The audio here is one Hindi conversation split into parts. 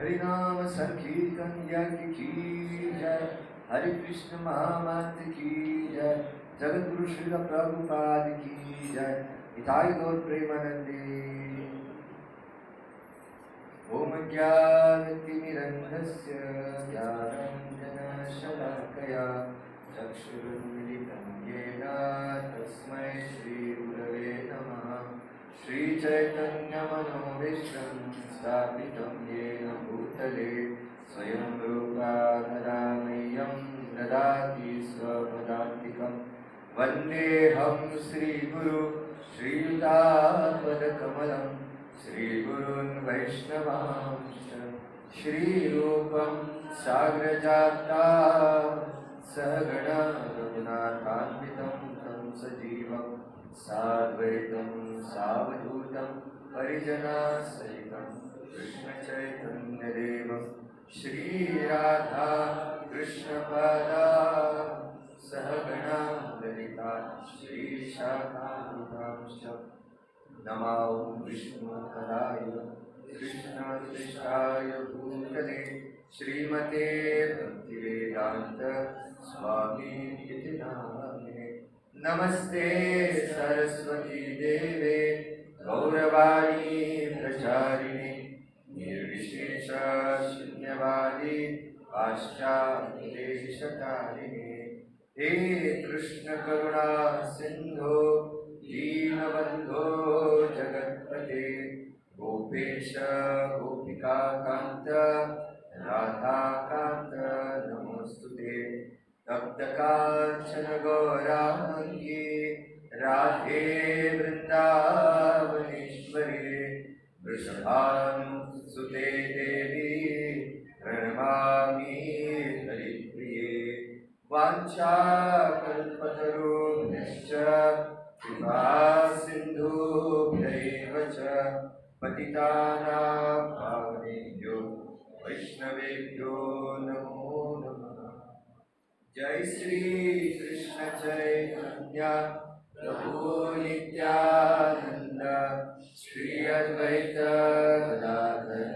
हरिनाम संकीर्तन यज्ञ की जय। हरे कृष्ण महामंत्र की जय। जगत गुरु श्रील प्रभुपाद की जय। निताई गौर प्रेमानंदे। ओम ज्ञानतिमिरन्धस्य ज्ञानाञ्जनशलाकया चक्षुरुन्मिलितं येन तस्मै श्रीगुरवे नमः। श्रीचैतन्यमनोभीष्टं स्थापितं येन भूतले स्वयं रूपा कदामह्यं ददाति स्वपदान्तिकं। वन्देऽहं श्रीगुरु श्रीयुतापदकमलं श्रीगुरून् वैष्णवांश्च। श्रीरूपं साग्रजाता सहगणा रघुनाथान्वितं तं सजीवं साद्वैतं सावधूतं परिजनासहितं कृष्णचैतन्यदेवं श्रीराधा कृष्णपादा सहगणा ललिता श्रीशाखान्वितांश्च। नमो विष्णुपदाय कृष्णकृष्णाय भूतले श्रीमते भक्तिवेदान्त स्वामीति नामिने। नमस्ते सरस्वती देवे गौरवाणी प्रचारिणे निर्विशेष शून्यवादी पाश्चात्यदेशकारिणे। हे कृष्ण करुणा सिंधो दीनबन्धो जगत्पते गोपेश गोपिका कांत राधाकांत नमोस्तुते। तप्तकांचन गौरांगी राधे वृंदावनेश्वरी वृषभानुसुते देवी प्रणमामि हरिप्रिये। वाञ्छाकल्पतरुभ्यश्च कृपा सिन्धुभ्यैव च पतितानां पावनेभ्यो वैष्णवेभ्यो नमो नमः। जय श्री कृष्ण चैतन्य प्रभु नित्यानंद श्री अद्वैत गदाधर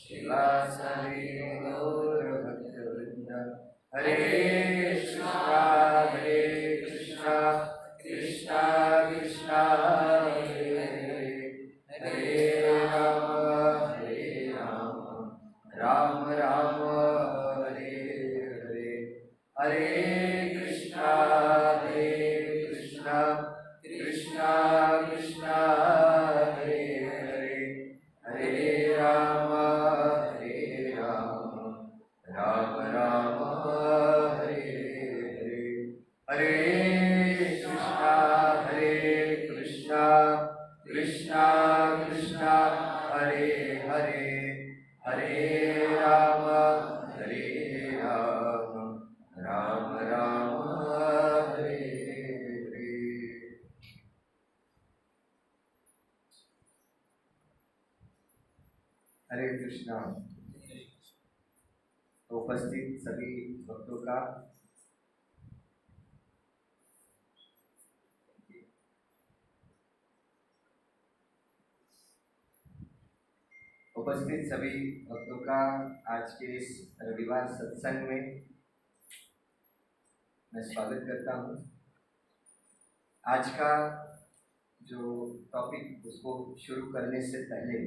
श्रीवासादि गौर भक्तवृंद। हरे कृष्णा कृष्णा कृष्णा हरे हरे हरे राम राम राम हरे हरे। हरे कृष्णा कृष्णा कृष्णा हरे हरे हरे राम राम राम हरे हरे। हरे कृष्णा कृष्णा कृष्णा हरे हरे हरे राम राम राम हरे हरे। हरे कृष्णा। तो उपस्थित सभी भक्तों का आज के इस रविवार सत्संग में मैं स्वागत करता हूँ। आज का जो टॉपिक उसको शुरू करने से पहले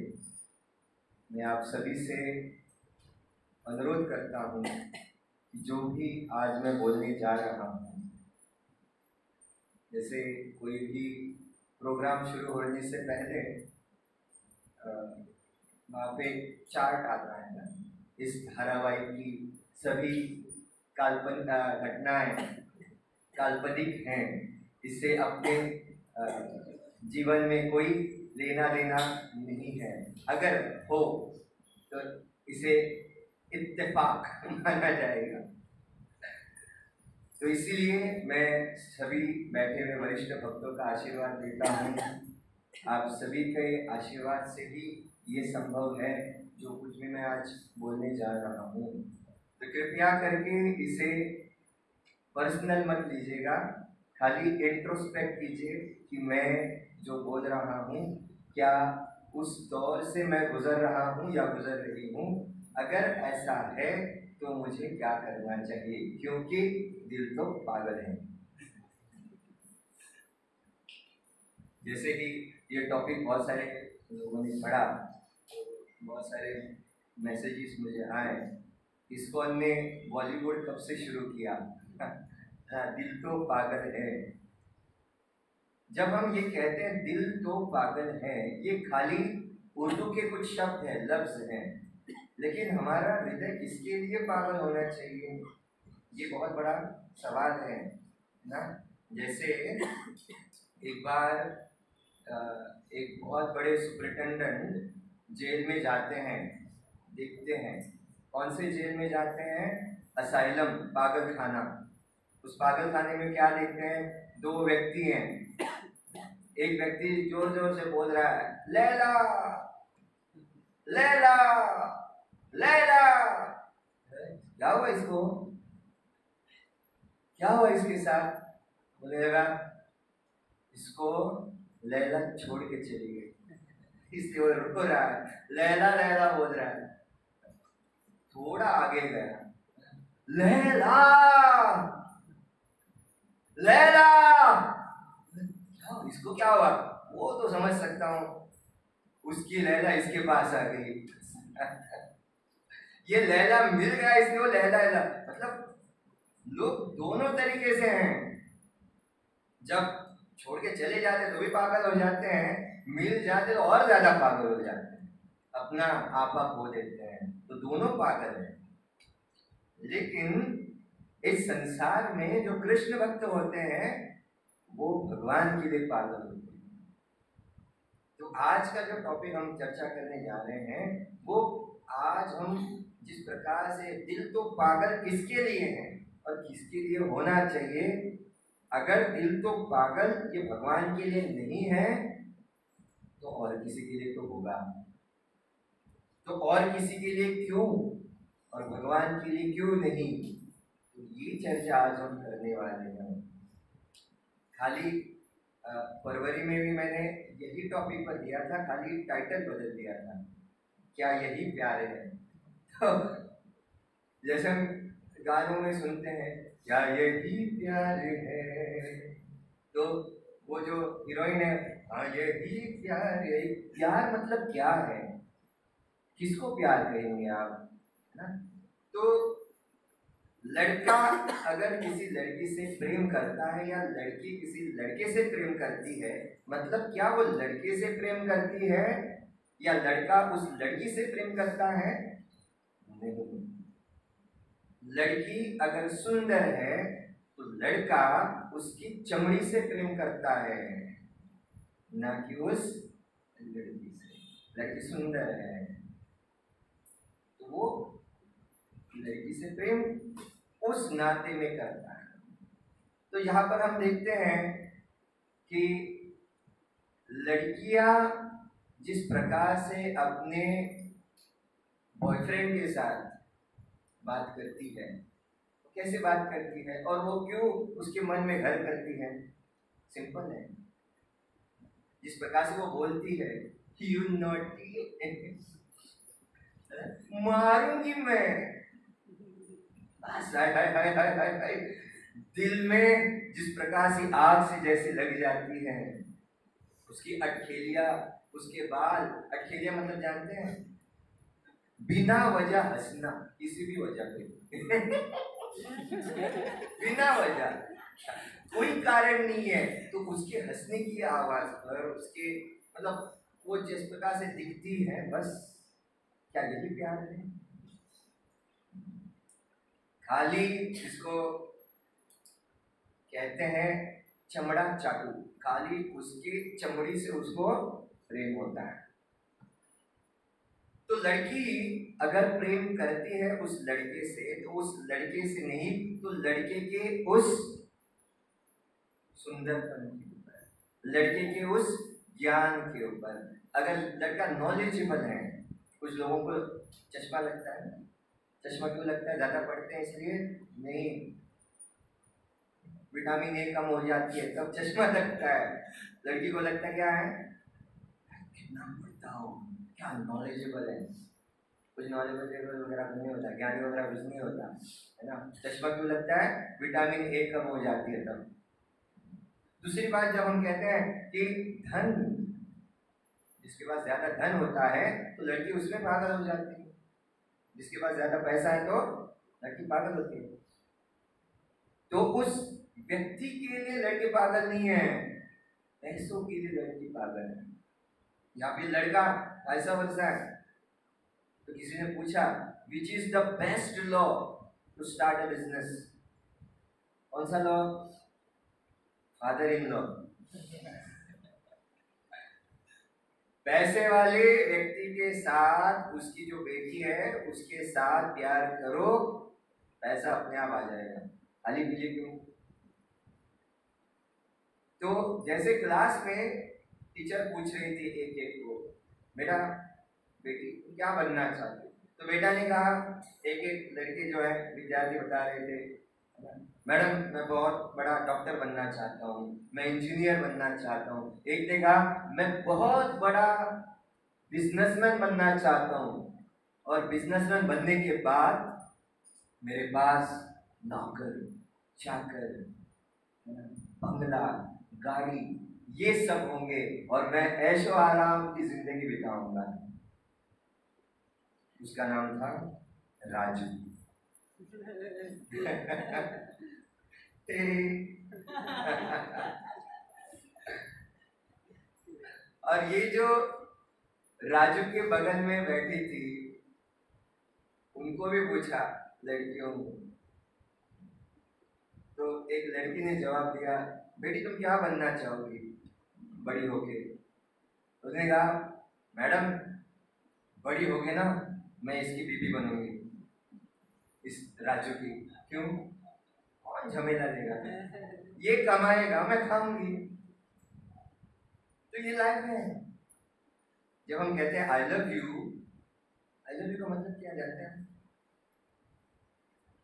मैं आप सभी से अनुरोध करता हूँ कि जो भी आज मैं बोलने जा रहा हूँ, जैसे कोई भी प्रोग्राम शुरू होने से पहले वहाँ पे चार्ट आता है ना, इस धारावाहिक की सभी काल्पनिक घटनाएं काल्पनिक हैं, इससे अपने जीवन में कोई लेना देना नहीं है। अगर हो तो इसे इत्तेफाक माना जाएगा। तो इसीलिए मैं सभी बैठे हुए वरिष्ठ भक्तों का आशीर्वाद देता हूँ। आप सभी के आशीर्वाद से ही ये संभव है जो कुछ भी मैं आज बोलने जा रहा हूँ। तो कृपया करके इसे पर्सनल मत लीजिएगा, खाली इंट्रोस्पेक्ट कीजिए कि मैं जो बोल रहा हूँ क्या उस दौर से मैं गुजर रहा हूँ या गुजर रही हूँ, अगर ऐसा है तो मुझे क्या करना चाहिए, क्योंकि दिल तो पागल है। जैसे कि ये टॉपिक बहुत सारे लोगों ने पढ़ा, बहुत सारे मैसेजेस मुझे आए, इसको ने बॉलीवुड कब से शुरू किया? हाँ, दिल तो पागल है। जब हम ये कहते हैं दिल तो पागल है, ये खाली उर्दू के कुछ शब्द हैं, लफ्ज हैं, लेकिन हमारा हृदय किसके लिए पागल होना चाहिए, ये बहुत बड़ा सवाल है ना। जैसे एक बार एक बहुत बड़े सुपरिटेंडेंट जेल में जाते हैं, देखते हैं कौन से जेल में जाते हैं, असाइलम, पागल खाना। उस पागल खाने में क्या देखते हैं, दो व्यक्ति हैं, एक व्यक्ति जोर जोर से बोल रहा है लैला लैला लैला। क्या हुआ इसको, क्या हुआ इसके साथ? बोले लगा इसको लैला छोड़ के चली गई, इसलिए वो रो रहा है, लैला लैला बोल रहा है। थोड़ा आगे गया, लैला लैला, इसको क्या हुआ? वो तो समझ सकता हूँ, उसकी लैला इसके पास आ गई। ये लैला मिल गया इसलिए वो लैला लैला, मतलब लोग दोनों तरीके से हैं। जब छोड़ के चले जाते तो भी पागल हो जाते हैं, मिल जाते तो और ज्यादा पागल हो जाते हैं, अपना आपा खो देते हैं, तो दोनों पागल हैं। लेकिन इस संसार में जो कृष्ण भक्त होते हैं वो भगवान के लिए पागल होते हैं। तो आज का जो टॉपिक हम चर्चा करने जा रहे हैं, वो आज हम जिस प्रकार से दिल तो पागल किसके लिए है और किसके लिए होना चाहिए, अगर दिल तो पागल ये भगवान के लिए नहीं है तो और किसी के लिए तो होगा, तो और किसी के लिए क्यों और भगवान के लिए क्यों नहीं, तो ये चर्चा आज हम करने वाले हैं। खाली फरवरी में भी मैंने यही टॉपिक पर दिया था, खाली टाइटल बदल दिया था, क्या यही प्यार है। तो जैसे हम गानों में सुनते हैं क्या यही प्यार है, तो वो जो हीरोइन है, हाँ यही प्यार है, प्यार मतलब क्या है, किसको प्यार करेंगे आप, है ना? तो लड़का अगर किसी लड़की से प्रेम करता है या लड़की किसी लड़के से प्रेम करती है, मतलब क्या वो लड़के से प्रेम करती है या लड़का उस लड़की से प्रेम करता है? नहीं। लड़की अगर सुंदर है तो लड़का उसकी चमड़ी से प्रेम करता है, ना कि उस लड़की से। लड़की सुंदर है तो वो लड़की से प्रेम उस नाते में करता है। तो यहाँ पर हम देखते हैं कि लड़कियां जिस प्रकार से अपने बॉयफ्रेंड के साथ बात करती है, कैसे बात करती है और वो क्यों उसके मन में घर करती है, सिंपल है। जिस प्रकार से वो बोलती है यू नॉटी, मारूंगी मैं, हाय हाय हाय हाय हाय हाय, दिल में जिस प्रकार से आग से जैसे लग जाती है। उसकी अटखेलिया, उसके बाल, अटखेलिया मतलब जानते हैं, बिना वजह हंसना, किसी भी वजह पे बिना वजह, कोई कारण नहीं है, तो उसके हंसने की आवाज पर उसके मतलब वो जिस प्रकार से दिखती है, बस क्या यही प्यार है? खाली इसको कहते हैं चमड़ा चाटू, खाली उसकी चमड़ी से उसको प्रेम होता है। तो लड़की अगर प्रेम करती है उस लड़के से, तो उस लड़के से नहीं, तो लड़के के उस सुंदरपन के ऊपर, लड़के के उस ज्ञान के ऊपर। अगर लड़का नॉलेजेबल है, कुछ लोगों को चश्मा लगता है, चश्मा क्यों लगता है? ज्यादा पढ़ते हैं इसलिए नहीं, विटामिन ए कम हो जाती है तब चश्मा लगता है। लड़की को लगता क्या है, कितना पढ़ता हूँ, क्या नॉलेजेबल है, कुछ नॉलेजेबल वगैरह कुछ नहीं होता, ज्ञानी वगैरह कुछ नहीं होता, है ना। चश्मा क्यों लगता है? विटामिन ए कम हो जाती है तब। दूसरी बात, जब हम कहते हैं कि धन, जिसके पास ज्यादा धन होता है तो लड़की उसमें पागल हो जाती है, जिसके पास ज्यादा पैसा है तो लड़की पागल होती है। तो उस व्यक्ति के लिए लड़के पागल नहीं है, पैसों के लिए लड़की पागल है। या फिर लड़का ऐसा वर्षा है, तो किसी ने पूछा which is the best law to start a business? कौन सा लॉ? Father in law. पैसे वाले व्यक्ति के साथ उसकी जो बेटी है उसके साथ प्यार करो, पैसा अपने आप आ जाएगा। खाली पीली क्यों? तो जैसे क्लास में टीचर पूछ रही थी एक एक को, बेटा बेटी क्या बनना चाहती? तो बेटा ने कहा, एक एक लड़के जो है विद्यार्थी बता रहे थे, मैडम मैं बहुत बड़ा डॉक्टर बनना चाहता हूँ, मैं इंजीनियर बनना चाहता हूँ। एक ने कहा मैं बहुत बड़ा बिजनेसमैन बनना चाहता हूँ, और बिजनेसमैन बनने के बाद मेरे पास नौकर चाकर, बंगला, गाड़ी, ये सब होंगे और मैं ऐशो आराम की जिंदगी बिताऊंगा। उसका नाम था राजू। और ये जो राजू के बगल में बैठी थी, उनको भी पूछा लड़कियों को, तो एक लड़की ने जवाब दिया, बेटी तुम क्या बनना चाहोगी बड़ी होके? उसने कहा मैडम बड़ी होके ना मैं इसकी बीवी बनूंगी, इस राजू की। क्यों? कौन झमेला देगा, ये कमाएगा मैं खाऊंगी। तो ये लाइफ है। जब हम कहते हैं आई love you, I love you का मतलब क्या जानते हैं?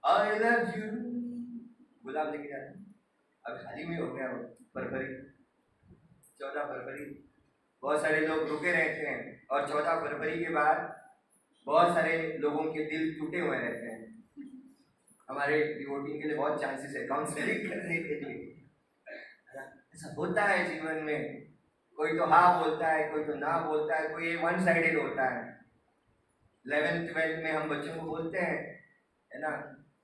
आई लव यू गुलाब लेके जाते हैं। अब हाल ही में हो गया फरवरी, 14 फरवरी, बहुत सारे लोग रुके रहते हैं और 14 फरवरी के बाद बहुत सारे लोगों के दिल टूटे हुए रहते हैं। हमारे डिवोटी के लिए बहुत चांसेस है काउंसलिंग करने के लिए। ऐसा होता है जीवन में, कोई तो हाँ बोलता है, कोई तो ना बोलता है, कोई वन साइडेड होता है। 11th 12th में हम बच्चों को बोलते हैं, है ना,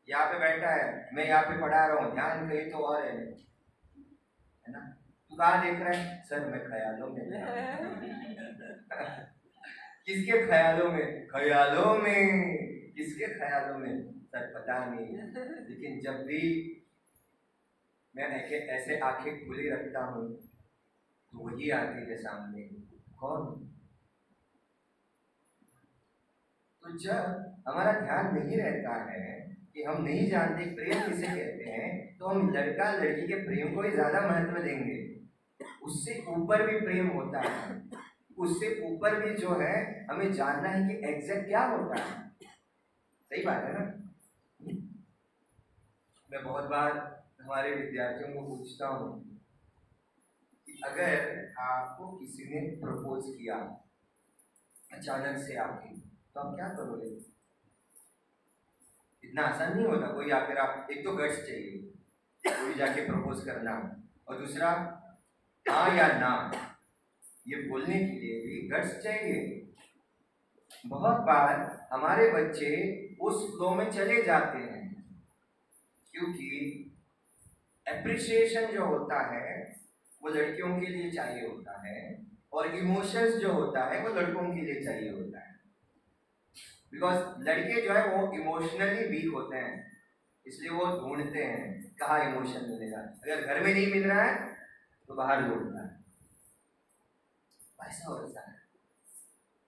यहाँ पे बैठा है, मैं यहाँ पे पढ़ा रहा हूँ, ध्यान कहीं तो और है ना। तू कहाँ देख रहा है? सर मैं ख्यालों में। किसके ख्यालों में? ख्यालों में। किसके ख्यालों में? सर पता नहीं, लेकिन जब भी मैं ऐसे आंखें खुली रखता हूँ तो वही आती है सामने। कौन? तो जब हमारा ध्यान नहीं रहता है कि हम नहीं जानते प्रेम किसे कहते हैं, तो हम लड़का लड़की के प्रेम को ही ज्यादा महत्व देंगे। उससे ऊपर भी प्रेम होता है, उससे ऊपर भी जो है हमें जानना है कि एग्जैक्ट क्या होता है। सही बात है ना। मैं बहुत बार हमारे विद्यार्थियों को पूछता हूँ कि अगर आपको किसी ने प्रपोज किया अचानक से आके, तो आप क्या करोगे? इतना आसान नहीं होता। कोई आकर, आप एक तो गट्स चाहिए कोई जाके प्रपोज करना, और दूसरा हाँ या ना ये बोलने के लिए भी गट्स चाहिए। बहुत बार हमारे बच्चे उस फ्लो में चले जाते हैं क्योंकि एप्रिसिएशन जो होता है वो लड़कियों के लिए चाहिए होता है, और इमोशंस जो होता है वो लड़कों के लिए चाहिए होता है। बिकॉज लड़के जो है वो इमोशनली वीक होते हैं, इसलिए वो ढूंढते हैं कहाँ इमोशन मिलेगा। अगर घर में नहीं मिल रहा है तो बाहर ढूंढता है। ऐसा होता है।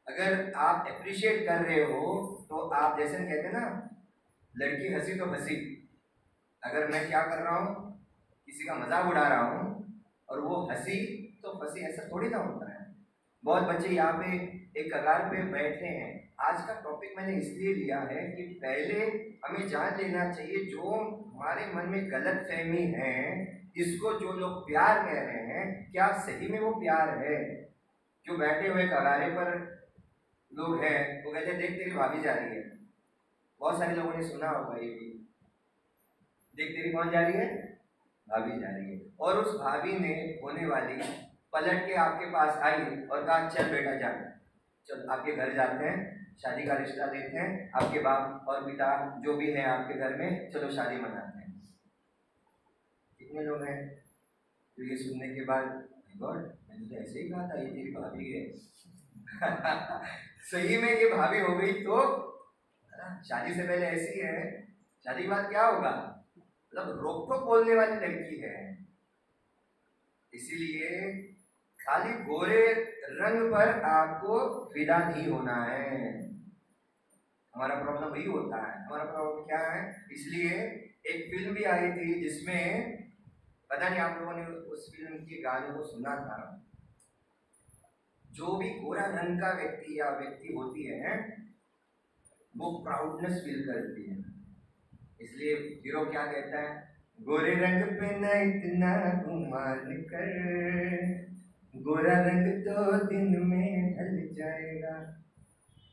अगर आप अप्रिशिएट कर रहे हो तो आप, जैसे कहते हैं ना, लड़की हंसी तो फंसी। अगर मैं क्या कर रहा हूँ, किसी का मजाक उड़ा रहा हूँ और वो हंसी तो फंसी, ऐसा थोड़ी ना होता है। बहुत बच्चे यहाँ पे एक कगार पे बैठे हैं। आज का टॉपिक मैंने इसलिए लिया है कि पहले हमें जान लेना चाहिए जो हमारे मन में गलत फहमी है, इसको जो लोग प्यार कह रहे हैं क्या सही में वो प्यार है? जो बैठे हुए कगारे पर लोग हैं वो कहते हैं देख तेरी भाभी जा रही है। बहुत सारे लोगों ने सुना होगा ये भी, देख तेरी कौन जा रही है, भाभी जा रही है। और उस भाभी ने होने वाली पलट के आपके पास आई और कहा चल बेटा जा, चल आपके घर जाते हैं, शादी का रिश्ता देते हैं, आपके बाप और पिता जो भी है आपके घर में, चलो शादी मनाते हैं। कितने लोग हैं तो ये सुनने के बाद गॉड मैंने तो ऐसे ही कहा था ये तेरी भाभी है। सही में ये भाभी हो गई तो शादी से पहले ऐसी है, शादी के बाद क्या होगा, मतलब रोक टोक बोलने वाली लड़की है। इसीलिए खाली गोरे रंग पर आपको फिदा नहीं होना है। हमारा प्रॉब्लम वही होता है। हमारा प्रॉब्लम क्या है, इसलिए एक फिल्म भी आई थी जिसमें पता नहीं आप लोगों ने उस फिल्म के गानों को सुना था। जो भी गोरा रंग का व्यक्ति या व्यक्ति होती है वो प्राउडनेस फील करती है। इसलिए हीरो क्या कहता है, गोरे रंग पे न इतना गुमान कर, गोरा रंग तो दिन में ढल जाएगा।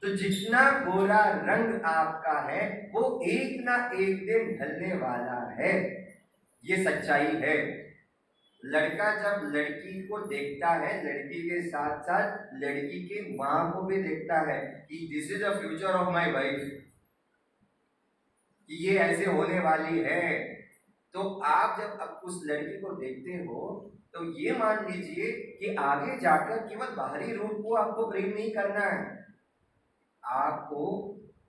तो जितना गोरा रंग आपका है वो एक ना एक दिन ढलने वाला है, ये सच्चाई है। लड़का जब लड़की को देखता है, लड़की के साथ साथ लड़की के माँ को भी देखता है कि this is the future of my wife, कि ये ऐसे होने वाली है। तो आप जब अब उस लड़की को देखते हो तो ये मान लीजिए कि आगे जाकर केवल बाहरी रूप को आपको प्रेम नहीं करना है, आपको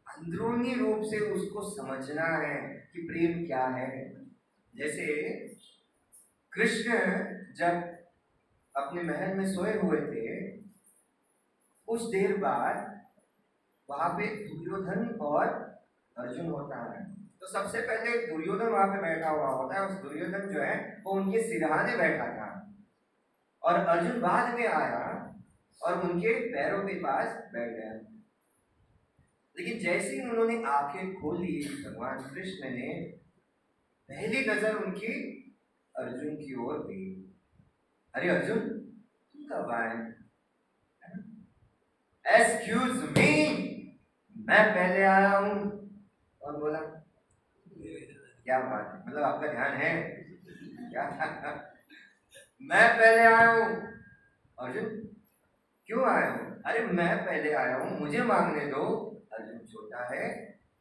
अंदरूनी रूप से उसको समझना है कि प्रेम क्या है। जैसे कृष्ण जब अपने महल में सोए हुए थे, कुछ देर बाद वहां पे दुर्योधन और अर्जुन होता है। तो सबसे पहले दुर्योधन वहां पे बैठा हुआ होता है। उस दुर्योधन जो है वो उनके सिरहाने बैठा था और अर्जुन बाद में आया और उनके पैरों के पास बैठ गया। लेकिन जैसे ही उन्होंने आंखें खोली, भगवान कृष्ण ने पहली नजर उनकी अर्जुन की ओर दी। अरे अर्जुन तुम कब आए? एक्सक्यूज मी, मैं पहले आया हूं। और बोला क्या बात है, मतलब आपका ध्यान है क्या? मैं पहले आया हूं। अर्जुन क्यों आया हूं? अरे मैं पहले आया हूं, मुझे मांगने दो। अर्जुन छोटा है,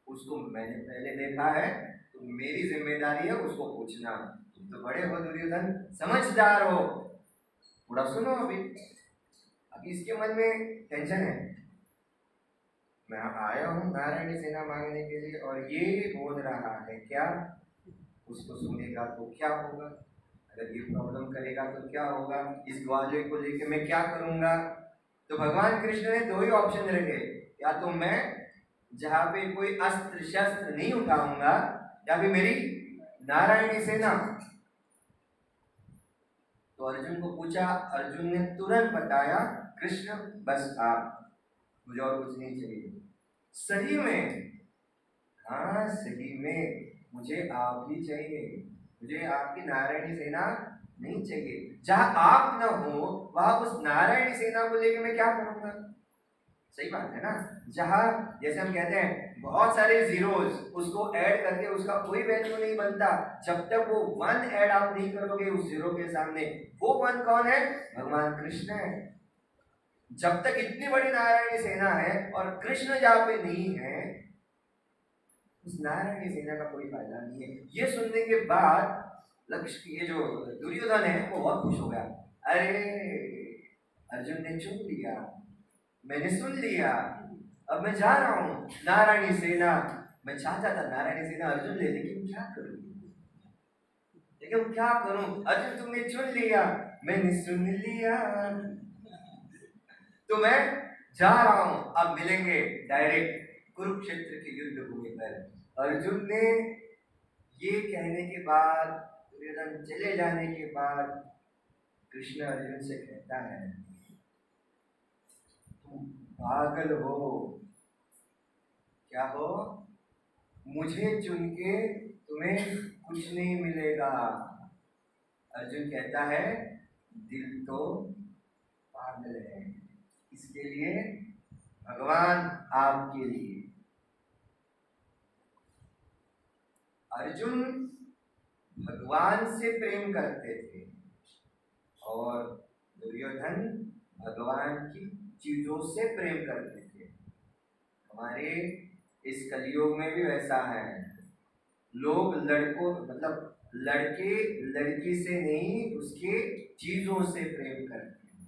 उसको मैंने पहले देखा है, तो मेरी जिम्मेदारी है उसको पूछना। तुम तो बड़े हो दुर्योधन, समझदार हो, थोड़ा सुनो। अभी इसके मन में टेंशन है, मैं आया हूँ नारायणी सेना मांगने के लिए और ये बोल रहा है क्या, उसको सुनेगा तो क्या होगा, अगर ये प्रॉब्लम करेगा तो क्या होगा, इस ग्वालियर को लेकर मैं क्या करूंगा। तो भगवान कृष्ण ने दो ही ऑप्शन रखे, या तो मैं जहाँ पे कोई अस्त्र शस्त्र नहीं उठाऊंगा या फिर मेरी नारायणी सेना। तो अर्जुन को पूछा, अर्जुन ने तुरंत बताया कृष्ण बस आप, मुझे और कुछ नहीं चाहिए। सही में, हाँ सही में मुझे आप ही चाहिए, मुझे आपकी नारायणी सेना नहीं चाहिए। जहां आप न हो वहां उस नारायणी सेना को लेकर मैं क्या करूंगा? सही बात है ना। जहां जैसे हम कहते हैं बहुत सारे जीरोज, उसको ऐड करके उसका कोई वैल्यू नहीं बनता जब तक वो वन ऐड आप नहीं करोगे उस जीरो के सामने। वो वन कौन है? भगवान कृष्ण है। जब तक इतनी बड़ी नारायणी सेना है और कृष्ण जहाँ पे नहीं है, उस नारायणी सेना का कोई फायदा नहीं है। ये सुनने के बाद लक्ष्य ये जो दुर्योधन है वो बहुत खुश हो गया। अरे अर्जुन ने चुन लिया, मैंने सुन लिया, अब मैं जा रहा हूँ नारायणी सेना। मैं चाहता था नारायणी सेना अर्जुन ले, लेकिन क्या करूं, अर्जुन तुमने चुन लिया, मैंने सुन लिया, तो मैं जा रहा हूं। अब मिलेंगे डायरेक्ट कुरुक्षेत्र के युद्ध भूमि पर। अर्जुन ने ये कहने के बाद, दुर्योधन चले जाने के बाद, कृष्ण अर्जुन से कहता है तुम पागल हो, क्या हो? मुझे चुन के तुम्हें कुछ नहीं मिलेगा। अर्जुन कहता है दिल तो पागल है, इसके लिए भगवान आपके लिए। अर्जुन भगवान से प्रेम करते थे और दुर्योधन भगवान की चीजों से प्रेम करते थे। हमारे इस कलयुग में भी वैसा है। लोग लड़कों मतलब लड़के लड़की से नहीं उसके चीजों से प्रेम करते हैं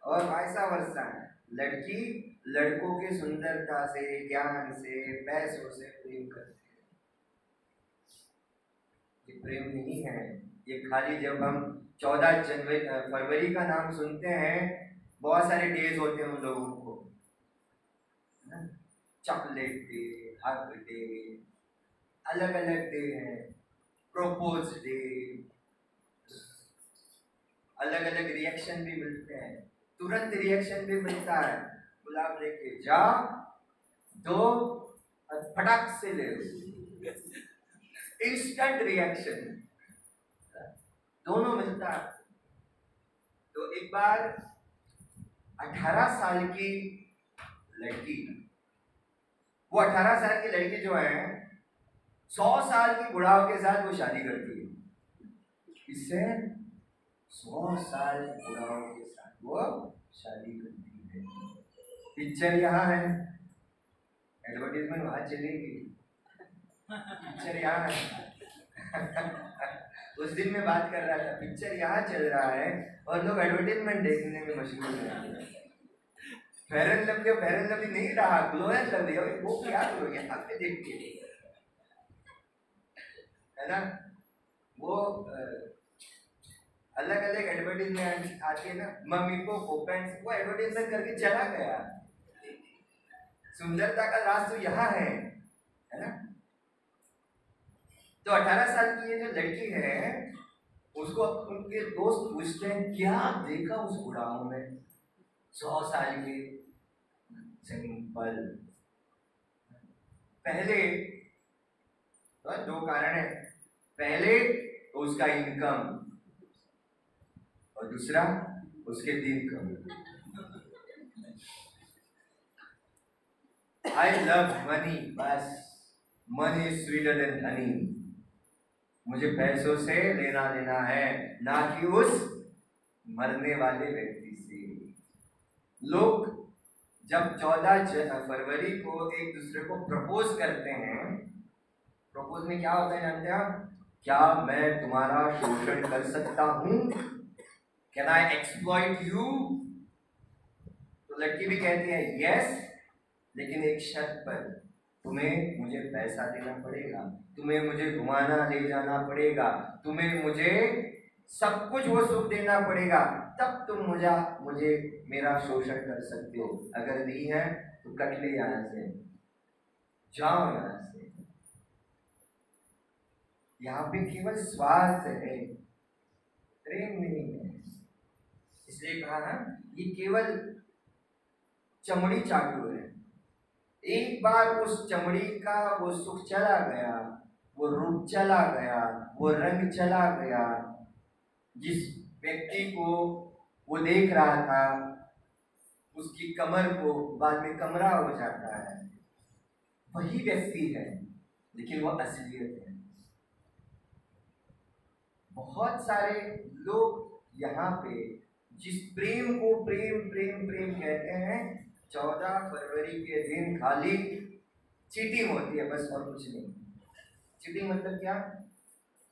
और वैसा वर्षा है। लड़की लड़कों की सुंदरता से, ज्ञान से, पैसों से प्रेम करते हैं। ये प्रेम नहीं है। ये खाली जब हम 14 फरवरी का नाम सुनते हैं, बहुत सारे डेज होते हैं उन लोगों को, चॉकलेट डे, हग डे, अलग अलग डे हैं, प्रोपोज डे, अलग अलग रिएक्शन भी मिलते हैं। तुरंत रिएक्शन भी मिलता है। गुलाब लेके जा दो और फटाक से ले, इंस्टेंट रिएक्शन दोनों मिलता है। तो एक बार 18 साल की लड़की, वो 18 साल की लड़की जो है 100 साल की बुढ़ाओं के साथ वो शादी करती है। इससे 100 साल बुढ़ाओं के साथ वो शादी करती है। पिक्चर यहाँ है, एडवर्टाइजमेंट वहां चलेगी, पिक्चर यहाँ है। उस दिन मैं बात कर रहा था, पिक्चर यहाँ चल रहा है और लोग एडवर्टाइजमेंट देखने में मशगूल हैं। फेयर एंड लवली नहीं रहा, ग्लो एंड लवली। वो क्या करोगे आप पे देख के, है ना? वो अलग अलग एडवर्टाइजमेंट आती है ना, मम्मी को ओपन, वो एडवर्टाइजमेंट करके चला गया। सुंदरता का राज तो यहाँ है ना? तो 18 साल की ये जो लड़की है, उसको उनके दोस्त पूछते हैं क्या देखा उस बुढ़ाओं में 100 साल के। सिंपल, पहले तो 2 कारण है। पहले उसका इनकम और दूसरा उसके दिन कम। आई लव मनी, बस money is sweeter than Honey. मुझे पैसों से लेना देना है, ना कि उस मरने वाले व्यक्ति से। लोग जब 14 फरवरी को एक दूसरे को प्रपोज करते हैं, प्रपोज में क्या होता है जानते हैं आप? क्या मैं तुम्हारा शोषण कर सकता हूं? Can I exploit you? तो लड़की भी कहती है यस, लेकिन एक शर्त पर, तुम्हें मुझे पैसा देना पड़ेगा, तुम्हें मुझे घुमाना ले जाना पड़ेगा, तुम्हें मुझे सब कुछ वो सुख देना पड़ेगा, तब तुम मुझे मेरा शोषण कर सकते हो। अगर नहीं है तो कट ले यहाँ से, जाओ यहाँ से। यहाँ पे केवल स्वार्थ है, प्रेम नहीं है। इसलिए कहा ना, ये केवल चमड़ी चाटू है। एक बार उस चमड़ी का वो सुख चला गया, वो रूप चला गया, वो रंग चला गया, जिस व्यक्ति को वो देख रहा था उसकी कमर को बाद में कमरा हो जाता है, वही व्यक्ति है, लेकिन वो असलियत है। बहुत सारे लोग यहाँ पे जिस प्रेम को प्रेम प्रेम प्रेम कहते हैं, 14 फरवरी के दिन खाली चीटिंग होती है, बस और कुछ नहीं। चीटिंग मतलब क्या?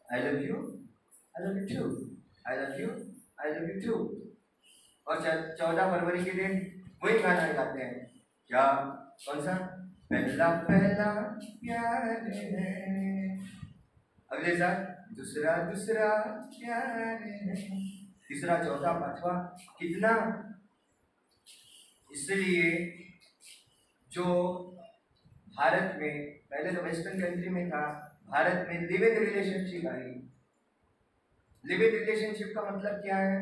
I love you, I love you too, I love you, I love you too. और 14 फरवरी के दिन वही गाना गाते हैं, क्या, कौन सा? पहला पहला प्यार है, अगले साल दूसरा दूसरा प्यार है, तीसरा चौथा पांचवा, कितना? इसलिए जो भारत में, पहले तो वेस्टर्न कंट्री में था, भारत में live in relationship I. Live in relationship का मतलब क्या है?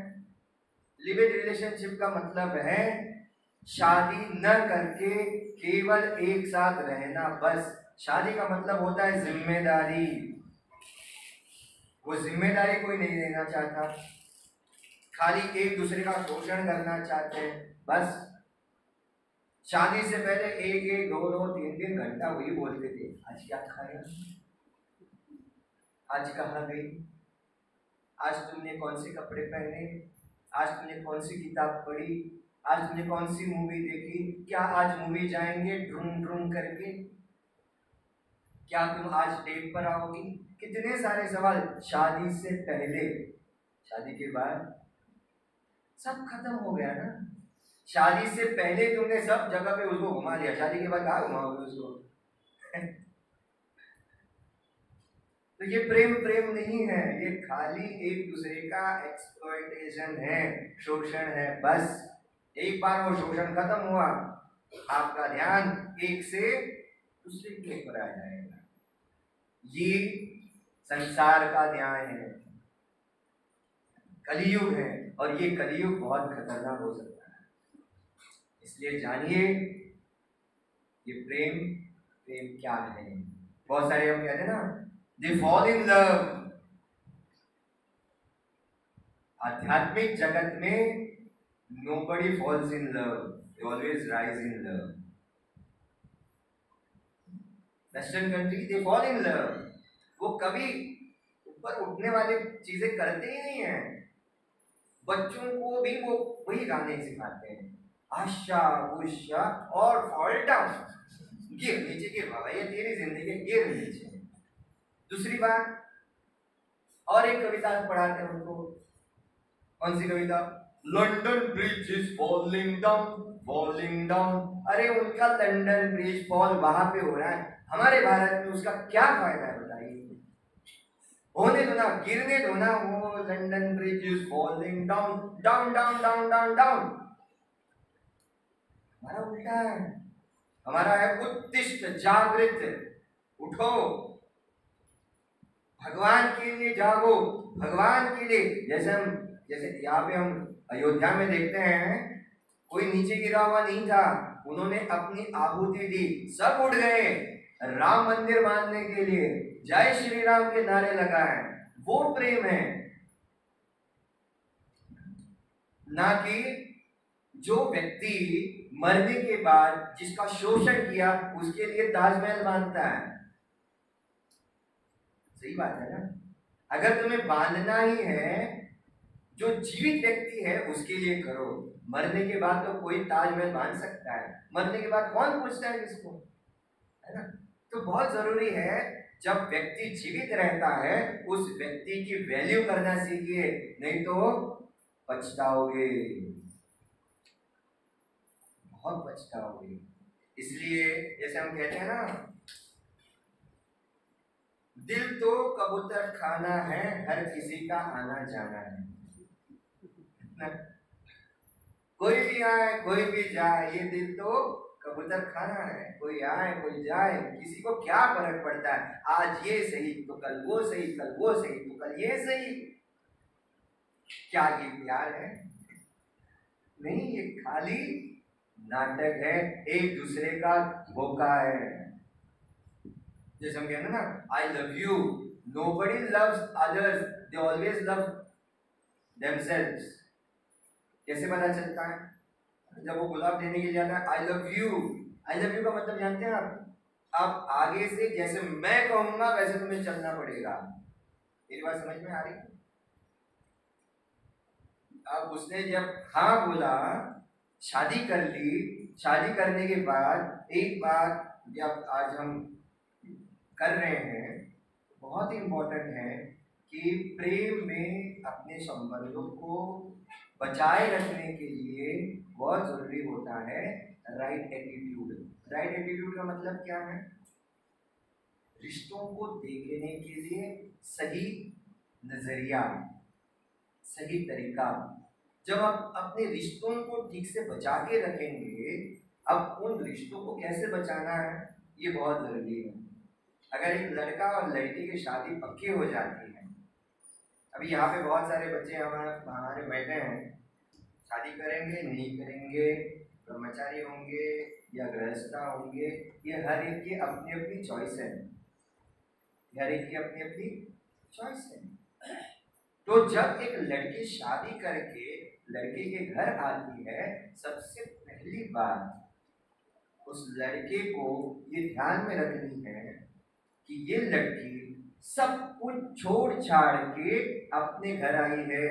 लिव इन रिलेशनशिप का मतलब है शादी न करके केवल एक साथ रहना, बस। शादी का मतलब होता है जिम्मेदारी। वो जिम्मेदारी कोई नहीं लेना चाहता, खाली एक दूसरे का शोषण करना चाहते हैं, बस। शादी से पहले एक एक दो दो तीन तीन घंटा वही बोलते थे, आज क्या खाया, आज कहाँ गई, आज तुमने कौन से कपड़े पहने, आज तुमने कौन सी किताब पढ़ी, आज तुमने कौन सी मूवी देखी, क्या आज मूवी जाएंगे ड्रूम ड्रूम करके, क्या तुम आज डेट पर आओगी। कितने सारे सवाल शादी से पहले। शादी के बाद सब खत्म हो गया ना। शादी से पहले तुमने सब जगह पे उसको घुमा लिया, शादी के बाद कहाँ घुमाओगे उसको। तो ये प्रेम प्रेम नहीं है, ये खाली एक दूसरे का एक्सप्लॉयटेशन है, शोषण है बस। एक बार वो शोषण खत्म हुआ, आपका ध्यान एक से दूसरे के ऊपर आ जाएगा। ये संसार का न्याय है, कलियुग है, और ये कलियुग बहुत खतरनाक हो सकता है। इसलिए जानिए ये प्रेम प्रेम क्या है। बहुत सारे हम कहते हैं ना, दे फॉल इन लव। आध्यात्मिक जगत में nobody falls in love, they always rise in love. Western country they fall in love, वो कभी ऊपर उठने वाले चीजें करते ही नहीं है। बच्चों को भी वो वही गाने सिखाते हैं, आशा उषा और फॉल डाउन, गिर नीचे गिर बाबा, ये तेरी जिंदगी, गिर नीचे। दूसरी बात, और एक कविता पढ़ाते हैं उनको, कौन सी कविता, London bridge is falling down, falling down. अरे उनका लंदन ब्रिज फॉल वहां पे हो रहा है, हमारे भारत में उसका क्या फायदा है बताइए। होने दो ना, गिरने दो ना, वो London bridge is falling down, down down down down down. हमारा उल्टा है, हमारा है उत्तिष्ठ जागृत, उठो, भगवान के लिए जागो, भगवान के लिए। जैसे यहाँ पे हम अयोध्या में देखते हैं, कोई नीचे गिरा हुआ नहीं था, उन्होंने अपनी आहुति दी, सब उठ गए राम मंदिर बांधने के लिए, जय श्री राम के नारे लगाए। वो प्रेम है, ना कि जो व्यक्ति मरने के बाद जिसका शोषण किया उसके लिए ताजमहल बांधता है। सही बात है ना। अगर तुम्हें बांधना ही है, जो जीवित व्यक्ति है उसके लिए करो। मरने के बाद तो कोई ताजमहल बांध सकता है, मरने के बाद कौन पूछता है किसको, है ना। तो बहुत जरूरी है, जब व्यक्ति जीवित रहता है उस व्यक्ति की वैल्यू करना सीखिए, नहीं तो पछताओगे, बहुत पछताओगे। इसलिए जैसे हम कहते हैं ना, दिल तो कबूतर खाना है, हर किसी का आना जाना है। कोई भी आए कोई भी जाए, ये दिल तो कबूतर खाना है, कोई आए कोई जाए, किसी को क्या फर्क पड़ता है, आज ये सही तो कल वो सही, कल वो सही तो कल ये सही। क्या ये प्यार है? नहीं, ये खाली नाटक है, एक दूसरे का धोखा है। जैसे हम कहते हैं ना, आई love you, nobody loves others, they always love themselves। कैसे पता चलता है? जब वो गुलाब देने के लिए जाता है, आई love you, I love you का मतलब जानते हैं आप? अब आगे से जैसे मैं कहूंगा वैसे तुम्हें चलना पड़ेगा। मेरी बात समझ में आ रही? अब उसने जब हाँ बोला, शादी कर ली, शादी करने के बाद एक बात जब आज हम कर रहे हैं, बहुत ही इंपॉर्टेंट है कि प्रेम में अपने संबंधों को बचाए रखने के लिए बहुत जरूरी होता है राइट एटीट्यूड। राइट एटीट्यूड का मतलब क्या है? रिश्तों को देखने के लिए सही नजरिया, सही तरीका। जब आप अपने रिश्तों को ठीक से बचा के रखेंगे, अब उन रिश्तों को कैसे बचाना है ये बहुत जरूरी है। अगर एक लड़का और लड़की की शादी पक्की हो जाती है, अभी यहाँ पे बहुत सारे बच्चे हमारे बैठे हैं, शादी करेंगे नहीं करेंगे, ब्रह्मचारी होंगे या गृहस्था होंगे, ये हर एक की अपनी अपनी चॉइस है, हर एक की अपनी अपनी चॉइस है। तो जब एक लड़की शादी करके लड़के के घर आती है, सबसे पहली बात उस लड़के को ये ध्यान में रखनी है कि ये लड़की सब कुछ छोड़ छाड़ के अपने घर आई है,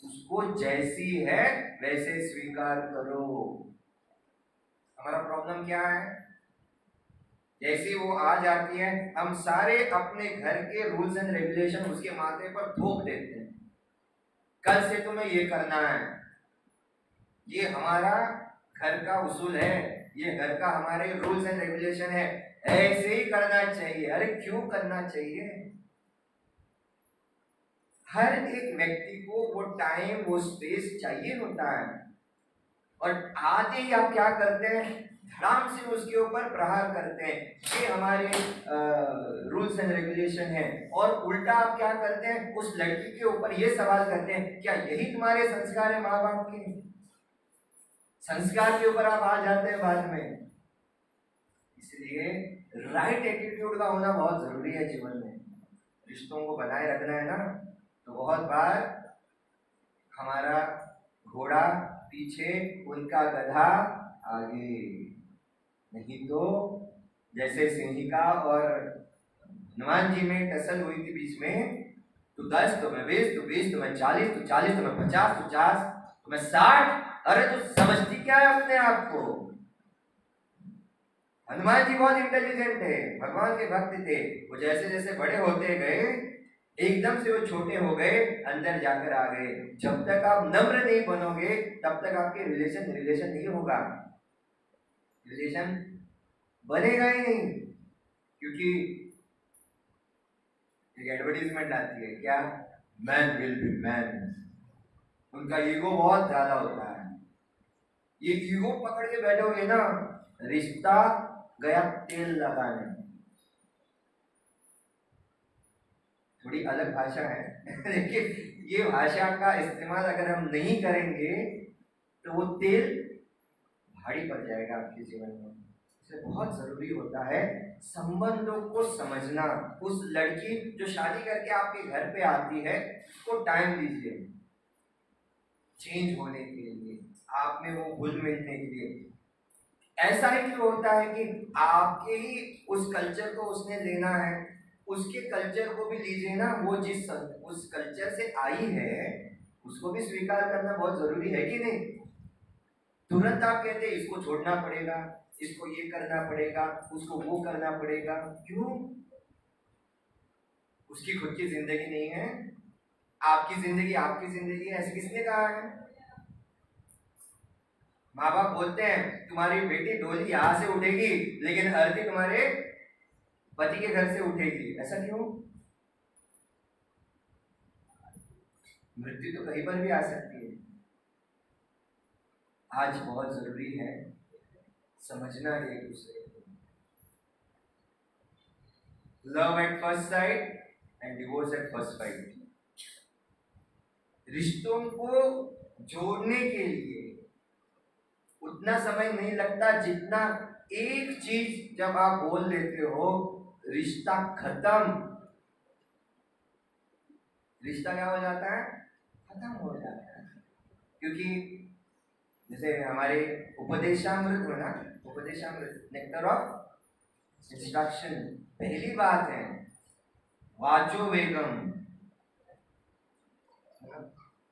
उसको जैसी है वैसे स्वीकार करो। हमारा प्रॉब्लम क्या है? जैसे वो आ जाती है, हम सारे अपने घर के रूल्स एंड रेगुलेशन उसके माथे पर थोप देते हैं। कल से तुम्हें ये करना है, ये हमारा घर का उसूल है, ये घर का हमारे रूल्स एंड रेगुलेशन है, ऐसे ही करना चाहिए। अरे क्यों करना चाहिए? हर एक व्यक्ति को वो टाइम, वो स्पेस चाहिए होता है, और आते ही आप क्या करते हैं? धड़ाम से उसके ऊपर प्रहार करते हैं। ये हमारे रूल्स एंड रेगुलेशन है। और उल्टा आप क्या करते हैं? उस लड़की के ऊपर ये सवाल करते हैं, क्या यही तुम्हारे संस्कार है माँ बाप के? संस्कार के ऊपर आप आ जाते हैं बाद में। इसलिए राइट एटीट्यूड का होना बहुत जरूरी है जीवन में। रिश्तों को बनाए रखना है ना, तो बहुत बार हमारा घोड़ा पीछे, उनका गधा आगे। नहीं तो जैसे सिंहिका और हनुमान जी में टसल हुई थी बीच में, तो 10 तो मैं 20, तो 20 तो मैं 40, तो 40 तो मैं 50, तो 50 तो मैं 60। अरे तो समझती क्या है अपने आप को? हनुमान जी बहुत इंटेलिजेंट थे, भगवान के भक्त थे। वो जैसे जैसे बड़े होते गए, एकदम से वो छोटे हो गए, अंदर जाकर आ गए। जब तक आप नम्र नहीं बनोगे तब तक आपके रिलेशन नहीं होगा, रिलेशन बनेगा ही नहीं। क्योंकि एक एडवर्टीजमेंट आती है, क्या? Man will be man. उनका ईगो बहुत ज्यादा होता है। ये ईगो पकड़ के बैठोगे ना, रिश्ता गया तेल लगाने। थोड़ी अलग भाषा है लेकिन ये भाषा का इस्तेमाल अगर हम नहीं करेंगे तो वो तेल भारी पड़ जाएगा आपके जीवन में। इसलिए बहुत जरूरी होता है संबंधों को समझना। उस लड़की जो शादी करके आपके घर पे आती है, उसको टाइम दीजिए चेंज होने के लिए, आप में वो घुल मिलने के लिए। ऐसा ही क्यों होता है कि आपके ही उस कल्चर को उसने लेना है, उसके कल्चर को भी लीजिए ना। वो जिस उस कल्चर से आई है उसको भी स्वीकार करना बहुत जरूरी है कि नहीं? तुरंत आप कहते हैं इसको छोड़ना पड़ेगा, इसको ये करना पड़ेगा, उसको वो करना पड़ेगा। क्यों? उसकी खुद की जिंदगी नहीं है, आपकी जिंदगी है, ऐसे किसने कहा है? माँ बाप बोलते हैं तुम्हारी बेटी डोली यहां से उठेगी लेकिन अर्थी तुम्हारे पति के घर से उठेगी। ऐसा क्यों? मृत्यु तो कहीं पर भी आ सकती है। आज बहुत जरूरी है समझना एक दूसरे को। Love at first sight and divorce at first fight. रिश्तों को जोड़ने के लिए उतना समय नहीं लगता जितना एक चीज जब आप बोल लेते हो, रिश्ता खत्म। रिश्ता क्या हो जाता है? खत्म हो जाता है। क्योंकि जैसे हमारे उपदेशामृत है ना, उपदेशामृत नेक्टर ऑफ इंस्ट्रक्शन, पहली बात है वाचो वेगम।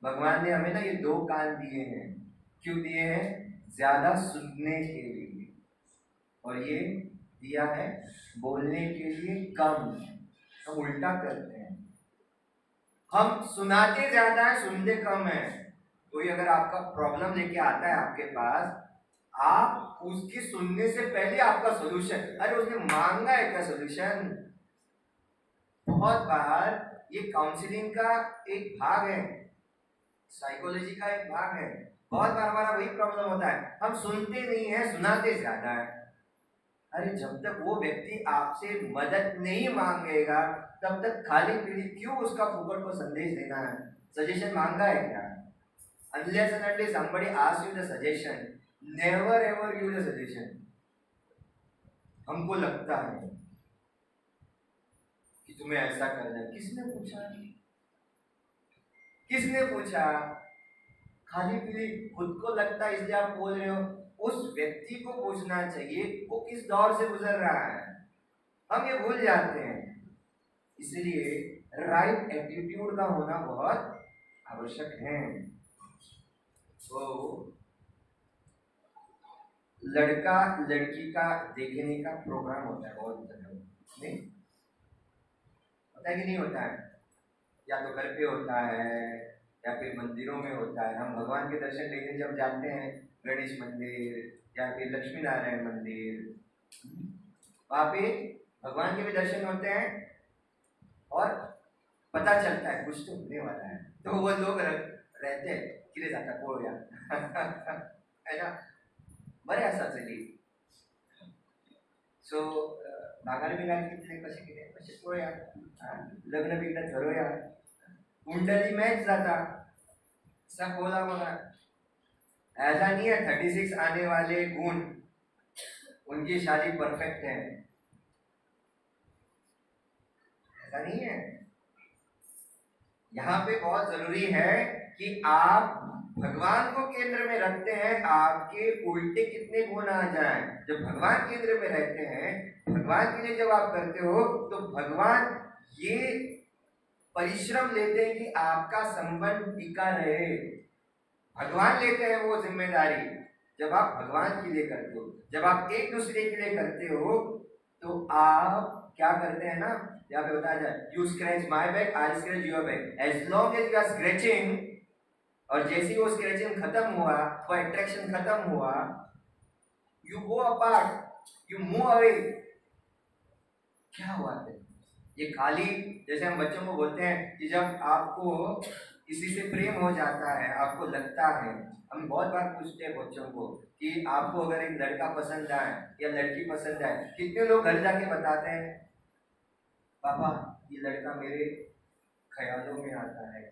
भगवान ने हमें ना ये 2 कान दिए हैं। क्यों दिए हैं? ज्यादा सुनने के लिए, और ये दिया है बोलने के लिए कम। हम उल्टा करते हैं, हम सुनाते ज्यादा है, सुनते कम है। कोई अगर आपका प्रॉब्लम लेके आता है आपके पास, आप उसकी सुनने से पहले आपका सोल्यूशन, अरे उसने मांगा है क्या सोल्यूशन? बहुत बार ये काउंसलिंग का एक भाग है, साइकोलॉजी का एक भाग है। बहुत बार हमारा वही प्रॉब्लम होता है, हम सुनते नहीं है, सुनाते ज्यादा है। अरे जब तक वो व्यक्ति आपसे मदद नहीं मांगेगा तब तक खाली पीली क्यों उसका फुकट को संदेश देना है? सजेशन मांगा है क्या? Unless and until somebody asks you the suggestion, never ever give the suggestion. हमको लगता है कि तुम्हें ऐसा करना है। किसने पूछा? किसने पूछा? खाली पीली खुद को लगता है इसलिए आप बोल रहे हो। उस व्यक्ति को पूछना चाहिए वो किस दौर से गुजर रहा है। हम ये भूल जाते हैं। इसलिए राइट एटीट्यूड का होना बहुत आवश्यक है। तो लड़का लड़की का देखने का प्रोग्राम होता है बहुत जगह नहीं होता है कि नहीं होता है? या तो घर पे होता है या फिर मंदिरों में होता है। हम भगवान के दर्शन लेने जब जाते हैं गणेश मंदिर या फिर लक्ष्मी नारायण मंदिर, वहाँ पे भगवान के भी दर्शन होते हैं और पता चलता है कुछ तो होने वाला है। तो वो लोग रहते हैं किरे जाता पोया है ना, बरे असा चली सो भागार बिगार कितले कसे कितें कशें पळोवया, लग्न बिग्न ठरवूया, कुंडली मॅच जाता सा बोला बघा। ऐसा नहीं है 36 आने वाले गुण उनकी शादी परफेक्ट है, ऐसा नहीं है। यहाँ पे बहुत जरूरी है कि आप भगवान को केंद्र में रखते हैं, आपके उल्टे कितने गुण आ जाएं। जब भगवान केंद्र में रहते हैं, भगवान के लिए जब आप करते हो तो भगवान ये परिश्रम लेते हैं कि आपका संबंध टिका रहे। भगवान लेते हैं वो जिम्मेदारी। जब आप भगवान के लिए करते हो, जब आप एक दूसरे के लिए करते हो, तो आप क्या करते हैं ना, यहाँ पे बताया जाए you scratch my back I scratch your back. As long as you are scratching, और जैसे ही वो स्क्रैचिंग खत्म हुआ, वो अट्रैक्शन खत्म हुआ, you go apart, you move away. क्या हुआ है ये? खाली जैसे हम बच्चों को बोलते हैं कि जब आपको किसी से प्रेम हो जाता है, आपको लगता है, हम बहुत बार पूछते हैं बच्चों को कि आपको अगर एक लड़का पसंद आए या लड़की पसंद आए, कितने लोग घर जाके बताते हैं पापा ये लड़का मेरे ख्यालों में आता है।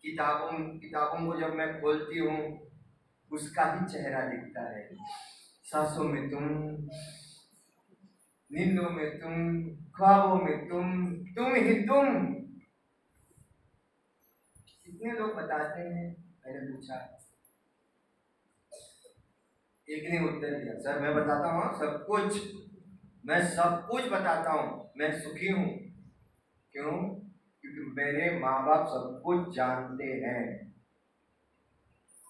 किताबों को जब मैं खोलती हूँ उसका ही चेहरा दिखता है। सांसों में तुम, नींदों में तुम, ख्वाबों में तुम ही तुम। कितने लोग बताते हैं? मैंने पूछा, एक ने उत्तर दिया सर मैं बताता हूँ सब कुछ, मैं सब कुछ बताता हूँ, मैं सुखी हूँ। क्यों? क्योंकि मेरे माँ बाप सब कुछ जानते हैं,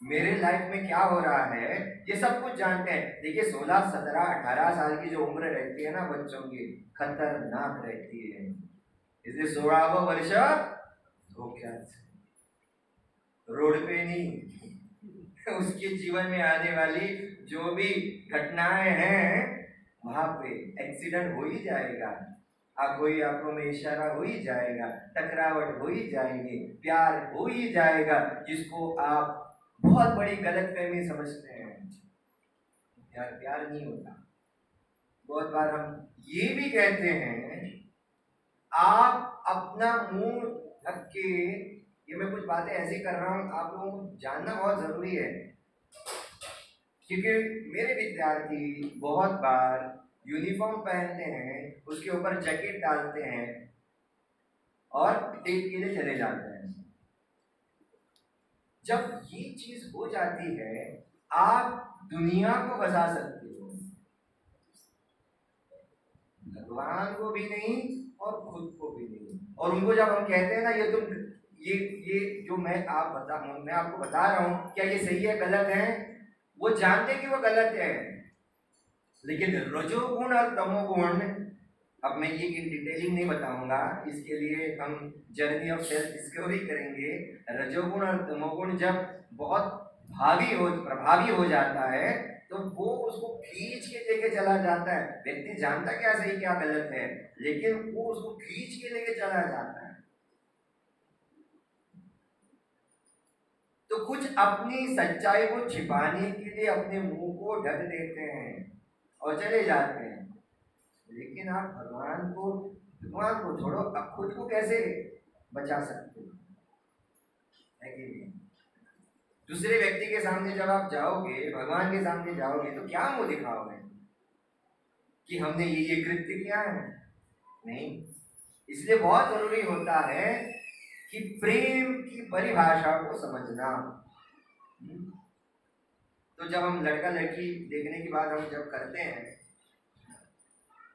मेरे लाइफ में क्या हो रहा है ये सब कुछ जानते हैं। देखिए 16, 17, 18 साल की जो उम्र रहती है ना बच्चों की, खतरनाक रहती है। इसलिए 16वां वर्ष धोखेबाज, रोड पे नहीं उसके जीवन में आने वाली जो भी घटनाएं हैं वहां पे एक्सीडेंट हो ही जाएगा, आंखों में इशारा हो ही जाएगा, टकरावट हो ही जाएगी, प्यार हो ही जाएगा, जिसको आप बहुत बड़ी गलतफहमी समझते हैं। यार प्यार नहीं होता। बहुत बार हम ये भी कहते हैं, आप अपना मुंह ढक के, ये मैं कुछ बातें ऐसी कर रहा हूं आप लोगों को जानना बहुत जरूरी है, क्योंकि मेरे विद्यार्थी बहुत बार यूनिफॉर्म पहनते हैं, उसके ऊपर जैकेट डालते हैं और डेट के लिए चले जाते हैं। जब ये चीज हो जाती है, आप दुनिया को फंसा सकते हो, भगवान को भी नहीं और खुद को भी नहीं। और उनको जब हम कहते हैं ना ये तुम ये जो मैं आपको बता रहा हूं, क्या ये सही है गलत है, वो जानते कि वो गलत है, लेकिन रजोगुण और तमोगुण, अब मैं ये डिटेलिंग नहीं बताऊंगा, इसके लिए हम जर्नी ऑफ सेल्फ डिस्कवरी करेंगे। रजोगुण और तमोगुण जब बहुत प्रभावी हो जाता है तो वो उसको खींच के लेके चला जाता है। व्यक्ति जानता क्या सही क्या गलत है, लेकिन वो उसको खींच के लेके चला जाता है। तो कुछ अपनी सच्चाई को छिपाने के लिए अपने मुंह को ढक देते हैं और चले जाते हैं, लेकिन आप भगवान को छोड़ो, अब खुद को कैसे बचा सकते हो, है कि नहीं? दूसरे व्यक्ति के सामने जब आप जाओगे, भगवान के सामने जाओगे, तो क्या मुंह दिखाओगे कि हमने ये कृत्य किया है? नहीं। इसलिए बहुत जरूरी होता है कि प्रेम की परिभाषा को समझना। तो जब हम लड़का लड़की देखने के बाद हम जब करते हैं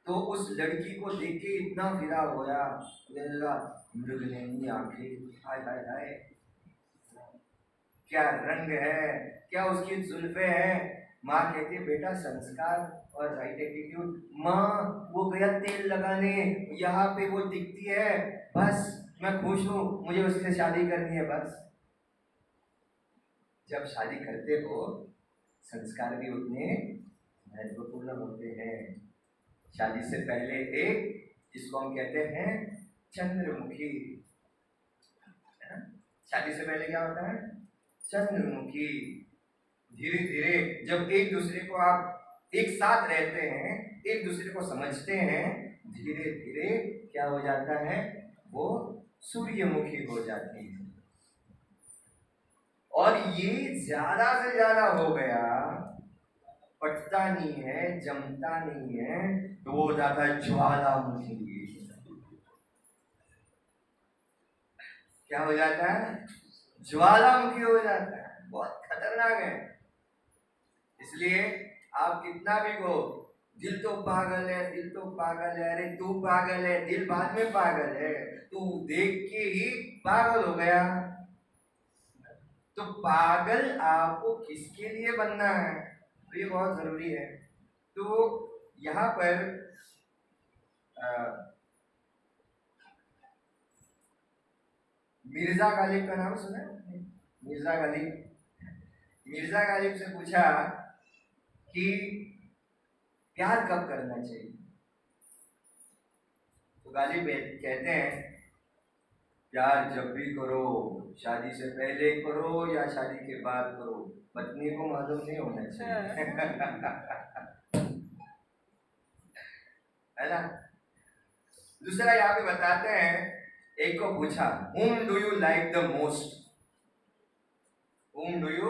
तो उस लड़की को देख के इतना फिदा होया, मृग नैनी आंखें, हाय हाय हाय, क्या रंग है, क्या उसकी जुल्फे हैं। माँ कहती है बेटा संस्कार और राइट एटीट्यूड। माँ वो गया तेल लगाने, यहाँ पे वो दिखती है, बस मैं खुश हूँ, मुझे उससे शादी करनी है बस। जब शादी करते हो संस्कार भी उतने महत्वपूर्ण होते हैं। शादी से पहले एक, जिसको हम कहते हैं चंद्रमुखी, शादी से पहले क्या होता है? चंद्रमुखी। धीरे धीरे जब एक दूसरे को आप एक साथ रहते हैं, एक दूसरे को समझते हैं, धीरे धीरे क्या हो जाता है? वो सूर्यमुखी हो जाती है। और ये ज्यादा से ज्यादा हो गया, पटता नहीं है, जमता नहीं है, तो वो हो जाता है ज्वालामुखी। क्या हो जाता है? ज्वालामुखी हो जाता है। बहुत खतरनाक है। इसलिए आप कितना भी कहो दिल तो पागल है, दिल तो पागल है, अरे तू पागल है, दिल बाद में पागल है, तू देख के ही पागल हो गया। तो पागल आपको किसके लिए बनना है, तो ये बहुत जरूरी है। तो यहाँ पर मिर्जा गालिब का नाम सुना है? मिर्जा गालिब, मिर्जा गालिब से पूछा कि प्यार कब करना चाहिए, तो गालिब कहते हैं प्यार जब भी करो, शादी से पहले करो या शादी के बाद करो, पत्नी को मालूम नहीं होना चाहिए। है ना? दूसरा यहाँ पे बताते हैं, एक को पूछा whom do you like the most, whom do you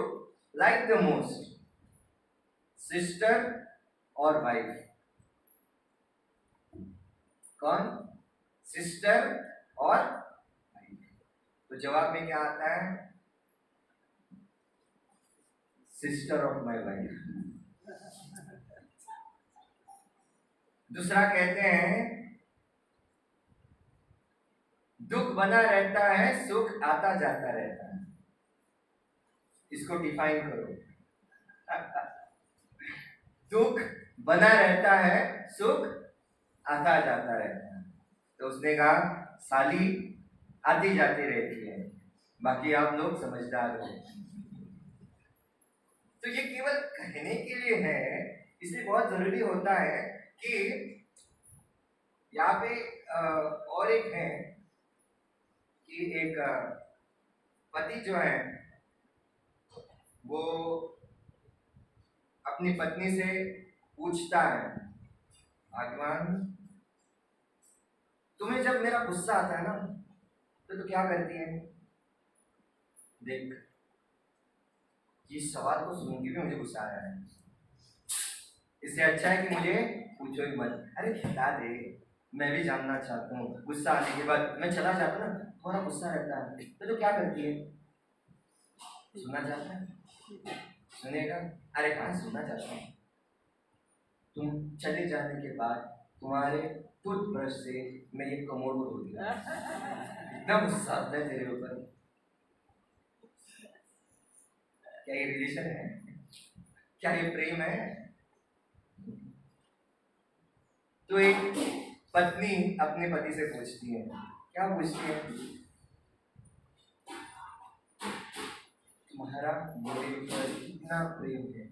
like the most, sister और वाइफ? कौन? सिस्टर और वाइफ। तो जवाब में क्या आता है? Sister of my wife. दूसरा कहते हैं दुख बना रहता है, सुख आता जाता रहता है। इसको डिफाइन करो। दुख बना रहता है, सुख आता जाता रहता है। तो उसने कहा साली आती जाती रहती है, बाकी आप लोग समझदार हो। तो ये केवल कहने के लिए है, इसलिए बहुत जरूरी होता है कि यहाँ पे और एक है कि एक पति जो है वो अपनी पत्नी से पूछता है, भगवान तुम्हें जब मेरा गुस्सा आता है ना तो क्या करती है? देख, ये सवाल को सुन के भी मुझे गुस्सा आ रहा है, इससे अच्छा है कि मुझे पूछो ही मत। अरे खिला दे, मैं भी जानना चाहता हूँ। गुस्सा आने के बाद मैं चला जाता ना, थोड़ा गुस्सा रहता है, तो क्या करती है? सुनना चाहता है? सुनेगा? अरे हाँ सुनना चाहता हूँ। तुम चले जाने के बाद तुम्हारे टूथब्रश से मैं ये कमोड को धो दिया, इतना गुस्सा आता है तेरे ऊपर। क्या ये रिलेशन है? क्या ये प्रेम है? तो एक पत्नी अपने पति से पूछती है, क्या पूछती है? तुम्हारा मेरे ऊपर इतना प्रेम है,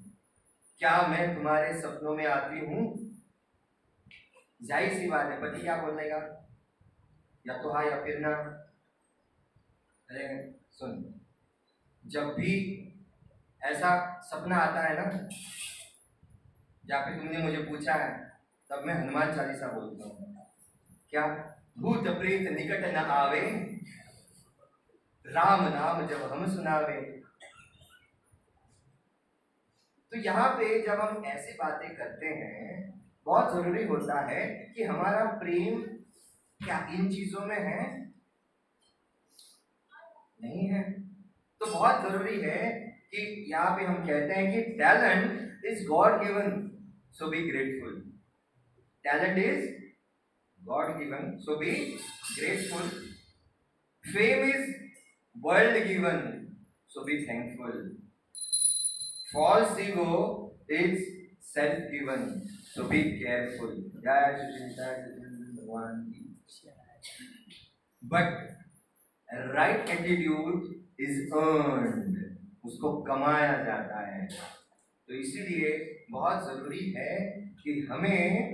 क्या मैं तुम्हारे सपनों में आती हूँ? जाहिर सी बात है, पति क्या बोलेगा? या तो हाँ या फिर ना। अरे सुन, जब भी ऐसा सपना आता है ना, या फिर तुमने मुझे पूछा है, तब मैं हनुमान चालीसा बोलता हूँ। क्या? भूत प्रेत निकट न आवे, राम नाम जब हम सुनावे। तो यहाँ पे जब हम ऐसी बातें करते हैं, बहुत जरूरी होता है कि हमारा प्रेम क्या इन चीजों में है? नहीं है। तो बहुत जरूरी है कि यहाँ पे हम कहते हैं कि talent is God given, so be grateful. Talent is God given, so be grateful. Fame is world given, so be thankful. False ego is self given, so be careful. जय सुचिंता भगवान की। But right attitude is earned, उसको कमाया जाता है। तो इसीलिए बहुत जरूरी है कि हमें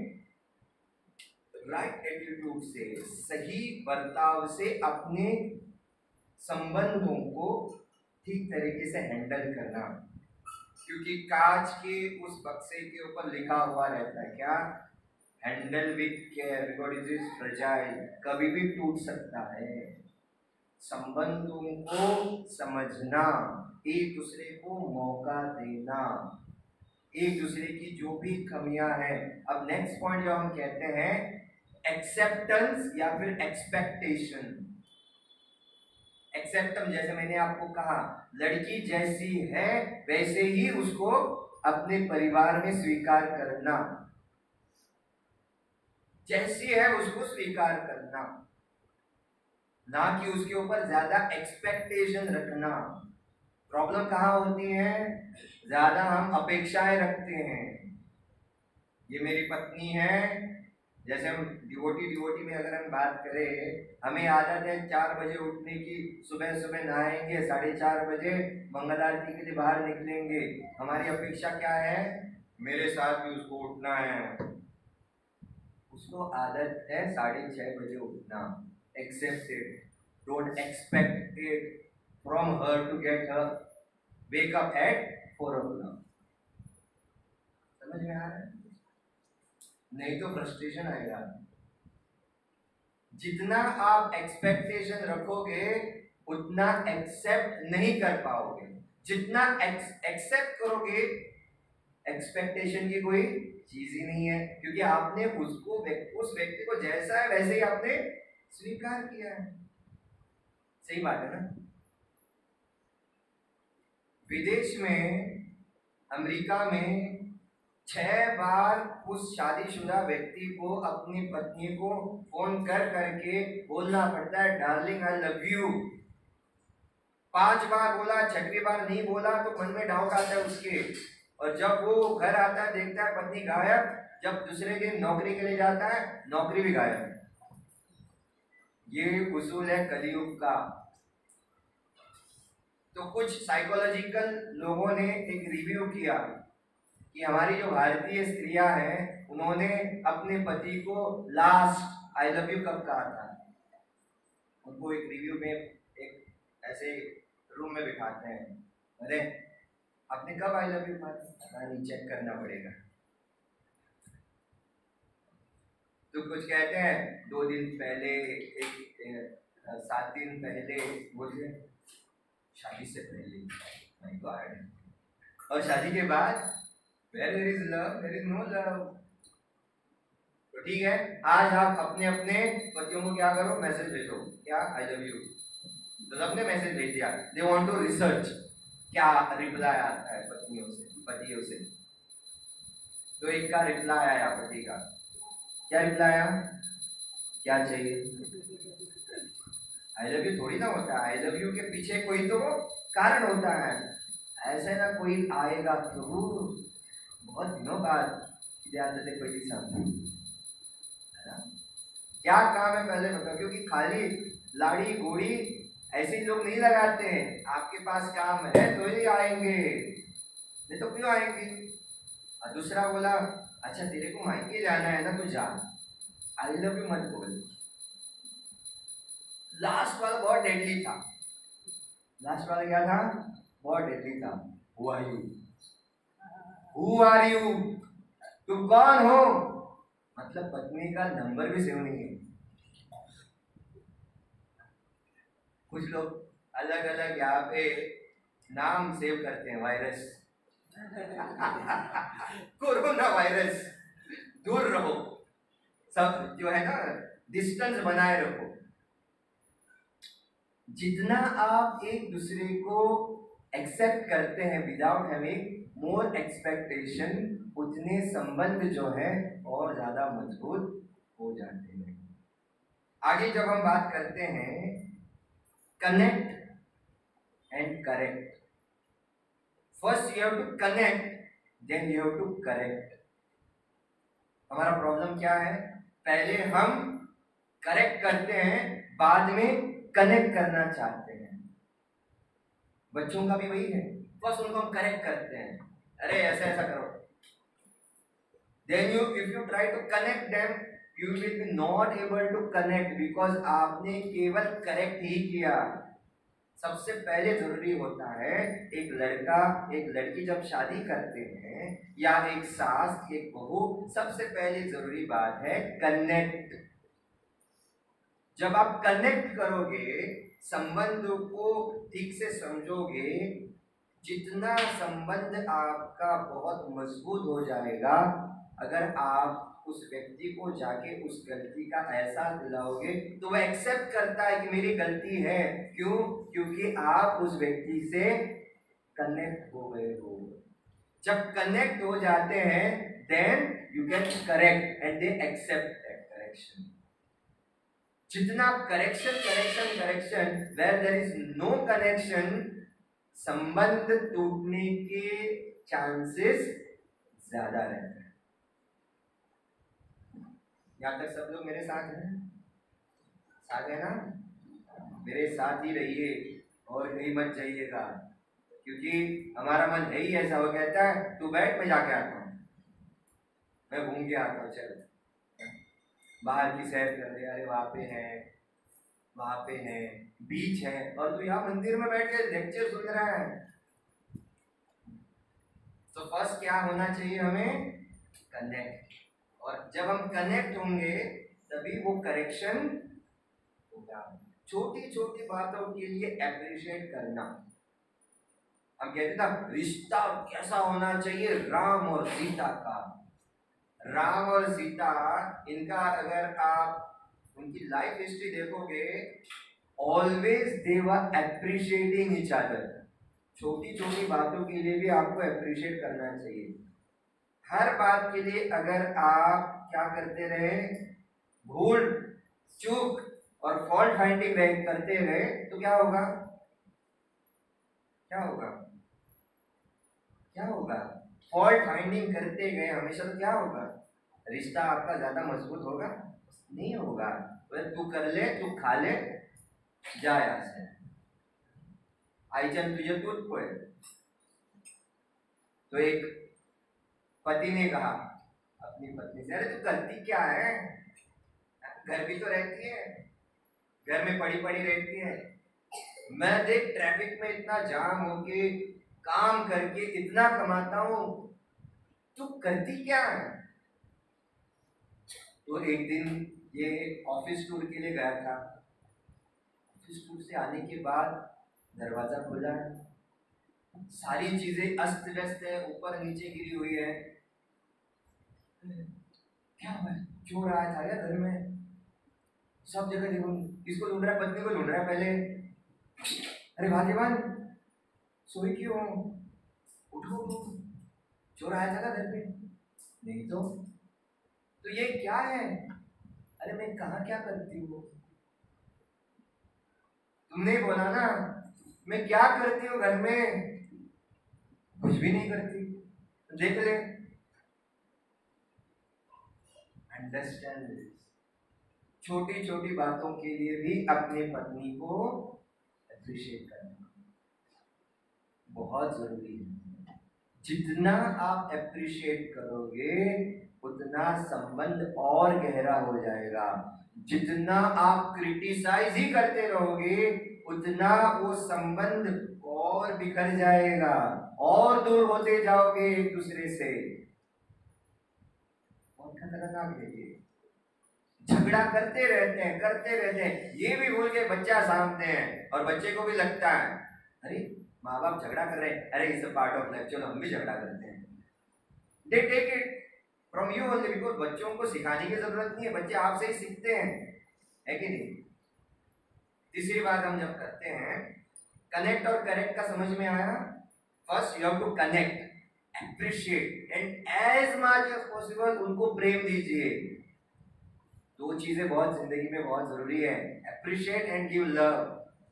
राइट एटीट्यूड से, सही बर्ताव से अपने संबंधों को ठीक तरीके से हैंडल करना। क्योंकि कांच के उस बक्से के ऊपर लिखा हुआ रहता है क्या? Handle with care because it is fragile, कभी भी टूट सकता है। संबंधों को समझना, एक दूसरे को मौका देना, एक दूसरे की जो भी कमियां हैं। अब नेक्स्ट पॉइंट जो हम कहते हैं एक्सेप्टेंस या फिर एक्सपेक्टेशन। एक्सेप्टेंस, जैसे मैंने आपको कहा, लड़की जैसी है वैसे ही उसको अपने परिवार में स्वीकार करना, जैसी है उसको स्वीकार करना, ना कि उसके ऊपर ज्यादा एक्सपेक्टेशन रखना। प्रॉब्लम कहाँ होती है? ज्यादा हम अपेक्षाएं रखते हैं। ये मेरी पत्नी है, जैसे हम डिवोटी में अगर हम बात करें, हमें आदत है 4 बजे उठने की, सुबह सुबह नहाएंगे, 4:30 बजे मंगल आरती के लिए बाहर निकलेंगे। हमारी अपेक्षा क्या है? मेरे साथ भी उसको उठना है। उसको आदत है 6:30 बजे उठना। Accept it, don't expect it from her to get her wake up at 4 o'clock। समझ में आ रहा है? नहीं तो फ्रस्ट्रेशन आएगा। जितना आप एक्सपेक्टेशन रखोगे उतना एक्सेप्ट नहीं कर पाओगे। जितना एक्सेप्ट करोगे, एक्सपेक्टेशन की कोई चीज ही नहीं है, क्योंकि आपने उसको उस व्यक्ति को जैसा है वैसे ही आपने स्वीकार किया है। सही बात है ना? विदेश में, अमेरिका में 6 बार उस शादीशुदा व्यक्ति को अपनी पत्नी को फोन कर करके बोलना पड़ता है डार्लिंग आई लव यू। 5 बार बोला, 6वीं बार नहीं बोला तो मन में डाउट आता है उसके। और जब वो घर आता है देखता है पत्नी गायब, जब दूसरे दिन नौकरी के लिए जाता है नौकरी भी गायब। ये उसूल है कलयुग का। तो कुछ साइकोलॉजिकल लोगों ने एक रिव्यू किया कि हमारी जो भारतीय स्त्रियां हैं उन्होंने अपने पति को लास्ट आई लव यू कब कहा था। उनको एक रिव्यू में एक ऐसे रूम में बिठाते हैं, अरे आपने कब आई लव यू कहा था? नहीं, चेक करना पड़ेगा। तो कुछ कहते हैं 2 दिन पहले, 7 दिन पहले, बोलिए शादी से पहले, माय गॉड। और शादी के बाद Where there is love, there is no love। तो ठीक है, आज आप अपने अपने पतियों को क्या करो, मैसेज भेजो, क्या आई लव यू। तो सबने मैसेज भेज दिया, दे वांट टू रिसर्च क्या रिप्लाई आता है पतियों से। तो एक का रिप्लाई आया पति का, क्या रिप्लाई आया? क्या चाहिए? आई लव यू थोड़ी ना होता है, आई लव यू के पीछे कोई तो कारण होता है। ऐसे ना कोई आएगा प्रभु बहुत दिनों बाद क्या काम है पहले बताओ, क्योंकि खाली लाड़ी घोड़ी ऐसे लोग नहीं लगाते हैं। आपके पास काम है तो ही आएंगे, नहीं तो क्यों आएंगे। और दूसरा बोला, अच्छा तेरे को मायके जाना है ना तो जा, आई लव यू मत बोल। लास्ट वाला बहुत डेडली था। लास्ट वाला क्या था? बहुत डेडली था। Who are you? तुम कौन हो? मतलब पत्नी का नंबर भी सेव नहीं है। कुछ लोग अलग अलग यहाँ पे नाम सेव करते हैं, वायरस कोरोना वायरस, दूर रहो, सब जो है ना डिस्टेंस बनाए रखो। जितना आप एक दूसरे को एक्सेप्ट करते हैं विदाउट हैविंग मोर एक्सपेक्टेशन, उतने संबंध जो है और ज्यादा मजबूत हो जाते हैं। आगे जब हम बात करते हैं connect and correct, first you have to connect, then you have to correct. हमारा प्रॉब्लम क्या है? पहले हम करेक्ट करते हैं, बाद में कनेक्ट करना चाहते हैं। बच्चों का भी वही है, बस उनको हम करेक्ट करते हैं, अरे ऐसा ऐसा करो, then if you try to connect them, you will be not able to connect because आपने केवल करेक्ट ही किया। सबसे पहले जरूरी होता है, एक लड़का एक लड़की जब शादी करते हैं या एक सास एक बहू, सबसे पहले जरूरी बात है कनेक्ट। जब आप कनेक्ट करोगे, संबंधों को ठीक से समझोगे, जितना संबंध आपका बहुत मजबूत हो जाएगा, अगर आप उस व्यक्ति को जाके उस गलती का एहसास दिलाओगे तो वह एक्सेप्ट करता है कि मेरी गलती है। क्यों? क्योंकि आप उस व्यक्ति से कनेक्ट हो गए हो। जब कनेक्ट हो जाते हैं, then you can correct and they accept that correction. जितना correction correction correction, where there is no connection, संबंध टूटने के चांसेस ज्यादा रहते हैं। यहाँ तक सब लोग मेरे साथ हैं? साथ है ना? मेरे साथ ही रहिए और कहीं मत जाइएगा, क्योंकि हमारा मन है ही ऐसा, हो कहता है तू बैठ, मैं जाके आता हूँ, मैं घूम के आता हूँ, चल बाहर की सैर कर रहे, अरे वहाँ पे है बीच है, और तू यहाँ मंदिर में बैठ के लेक्चर सुन रहा है। तो फर्स्ट क्या होना चाहिए हमें? कनेक्ट। और जब हम कनेक्ट होंगे तभी वो करेक्शन होगा। छोटी छोटी बातों के लिए अप्रिशिएट करना। हम कहते ना, रिश्ता कैसा होना चाहिए? राम और सीता का। राम और सीता, इनका अगर आप उनकी लाइफ हिस्ट्री देखोगे, always they were appreciating each other. छोटी छोटी बातों के लिए भी आपको अप्रिशिएट करना चाहिए। हर बात के लिए अगर आप क्या करते रहे, भूल चूक और फॉल्ट फाइंडिंग करते रहे, तो क्या होगा? क्या होगा? क्या होगा? फॉल्ट फाइंडिंग करते गए हमेशा, तो क्या होगा? रिश्ता आपका ज्यादा मजबूत होगा? नहीं होगा। तो तू कर ले, तू खा ले, जा यहाँ से, आई चल तुझे दूध को। तो एक पति ने कहा अपनी पत्नी से, अरे तू करती क्या है? घर भी तो रहती है, घर में पड़ी पड़ी रहती है, मैं देख ट्रैफिक में इतना जाम होके काम करके इतना कमाता हूँ, तू करती क्या है? तो एक दिन ये ऑफिस टूर के लिए गया था। ऑफिस टूर से आने के बाद दरवाजा खुला है, सारी चीजें अस्त व्यस्त है, ऊपर नीचे गिरी हुई है। क्या हुआ? चोर आया था क्या घर में? सब जगह देखो, किसको ढूंढ रहा है? पत्नी को ढूंढ रहा है पहले। अरे भाग्यवान, सोई क्यों? उठो उठो, चोर आया था क्या घर पे? नहीं तो ये क्या है? अरे मैं कहाँ क्या करती हूँ? तुमने बोला ना, मैं क्या करती हूँ घर में? कुछ भी नहीं करती, देख ले। Understand this. छोटी छोटी बातों के लिए भी अपनी पत्नी को अप्रिशिएट करना बहुत जरूरी है। जितना आप अप्रिशिएट करोगे, उतना संबंध और गहरा हो जाएगा। जितना आप क्रिटिसाइज ही करते रहोगे, उतना वो संबंध और बिखर जाएगा, और दूर होते जाओगे एक दूसरे से। बहुत खतरनाक है ये। झगड़ा करते रहते हैं, ये भी भूल के बच्चा सामने है, और बच्चे को भी लगता है अरे माँ बाप झगड़ा कर रहे हैं, अरे it's a part of life, चलो हम भी झगड़ा करते हैं। They take it from you only, because बच्चों को सिखाने की जरूरत नहीं है, बच्चे आपसे ही सीखते हैं, है कि नहीं? तीसरी बात हम जब करते हैं कनेक्ट और करेक्ट का समझ में आया? First you have to connect, appreciate and as much as possible उनको प्रेम दीजिए। दो चीजें बहुत जिंदगी में बहुत जरूरी है, appreciate and give love,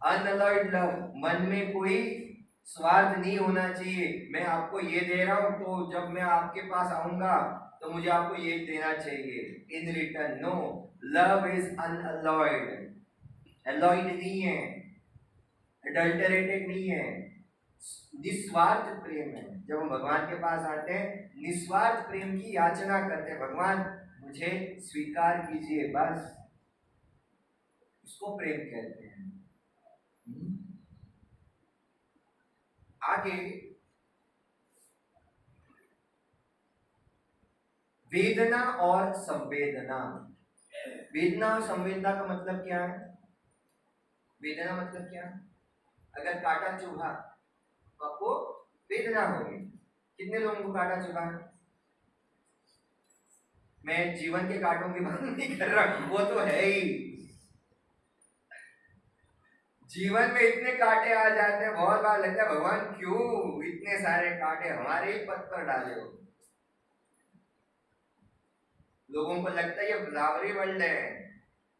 unalloyed love. मन में कोई स्वार्थ नहीं होना चाहिए, मैं आपको ये दे रहा हूं तो जब मैं आपके पास आऊंगा तो मुझे आपको ये देना चाहिए in return. No, love is unalloyed, alloyed नहीं है, एडल्टरेटेड नहीं है, निस्वार्थ प्रेम है। जब हम भगवान के पास आते हैं निस्वार्थ प्रेम की याचना करते हैं, भगवान मुझे स्वीकार कीजिए, बस इसको प्रेम कहते हैं। आगे वेदना और संवेदना। वेदना और संवेदना का मतलब क्या है? वेदना मतलब क्या है? अगर काटा चुभा तो आपको वेदना होगी। कितने लोगों को काटा चुभा है? मैं जीवन के कांटों की बात नहीं कर रहा, वो तो है ही। जीवन में इतने कांटे आ जाते हैं, बहुत बार लगता है भगवान क्यों इतने सारे कांटे हमारे ही पथ पर डाले हो। लोगों को लगता है ये फ्लावरी वर्ल्ड है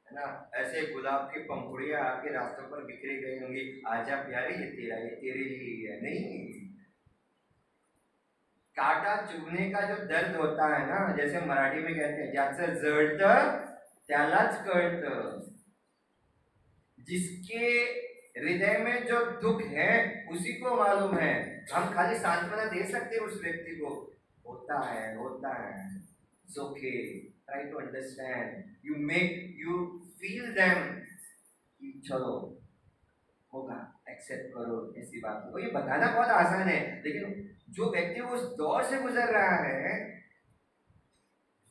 ना, ऐसे गुलाब की पंखुड़ियां आपके रास्तों पर बिखरी गई होंगी, आजा प्यारी ये तेरा, ये तेरे लिए है। नहीं, कांटा चुभने का जो दर्द होता है ना, जैसे मराठी में कहते हैं ज्याचं जळतं त्यालाच कळतं। जिसके हृदय में जो दुख है उसी को मालूम है। हम खाली सांत्वना दे सकते हैं उस व्यक्ति को, होता है होता है, it's okay, try to understand, you make you feel them, चलो होगा, एक्सेप्ट करो ऐसी बात को। ये बताना बहुत आसान है, लेकिन जो व्यक्ति उस दौर से गुजर रहा है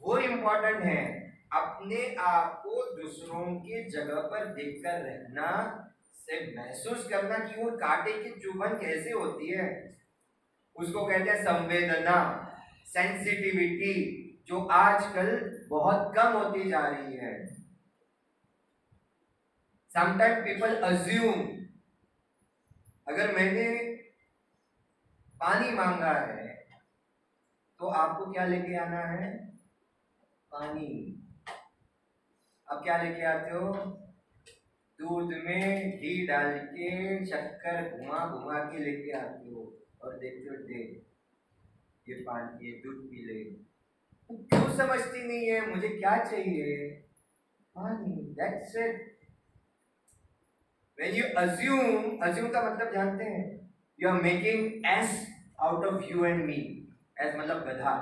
वो इम्पोर्टेंट है। अपने आप को दूसरों के जगह पर देखकर रहना, से महसूस करना कि वो कांटे की चुभन कैसे होती है, उसको कहते हैं संवेदना, सेंसिटिविटी, जो आजकल बहुत कम होती जा रही है। समटाइम पीपल अज्यूम, अगर मैंने पानी मांगा है तो आपको क्या लेके आना है? पानी। अब क्या लेके आते हो? दूध में घी डाल के शक्कर घुमा घुमा के लेके आते हो और देखते हो दे ये पानी, ये दूध पी ले। क्यों समझती नहीं है मुझे क्या चाहिए? पानी, that's it. When you assume का मतलब जानते हैं? You are making S out of you and me. S मतलब गधा,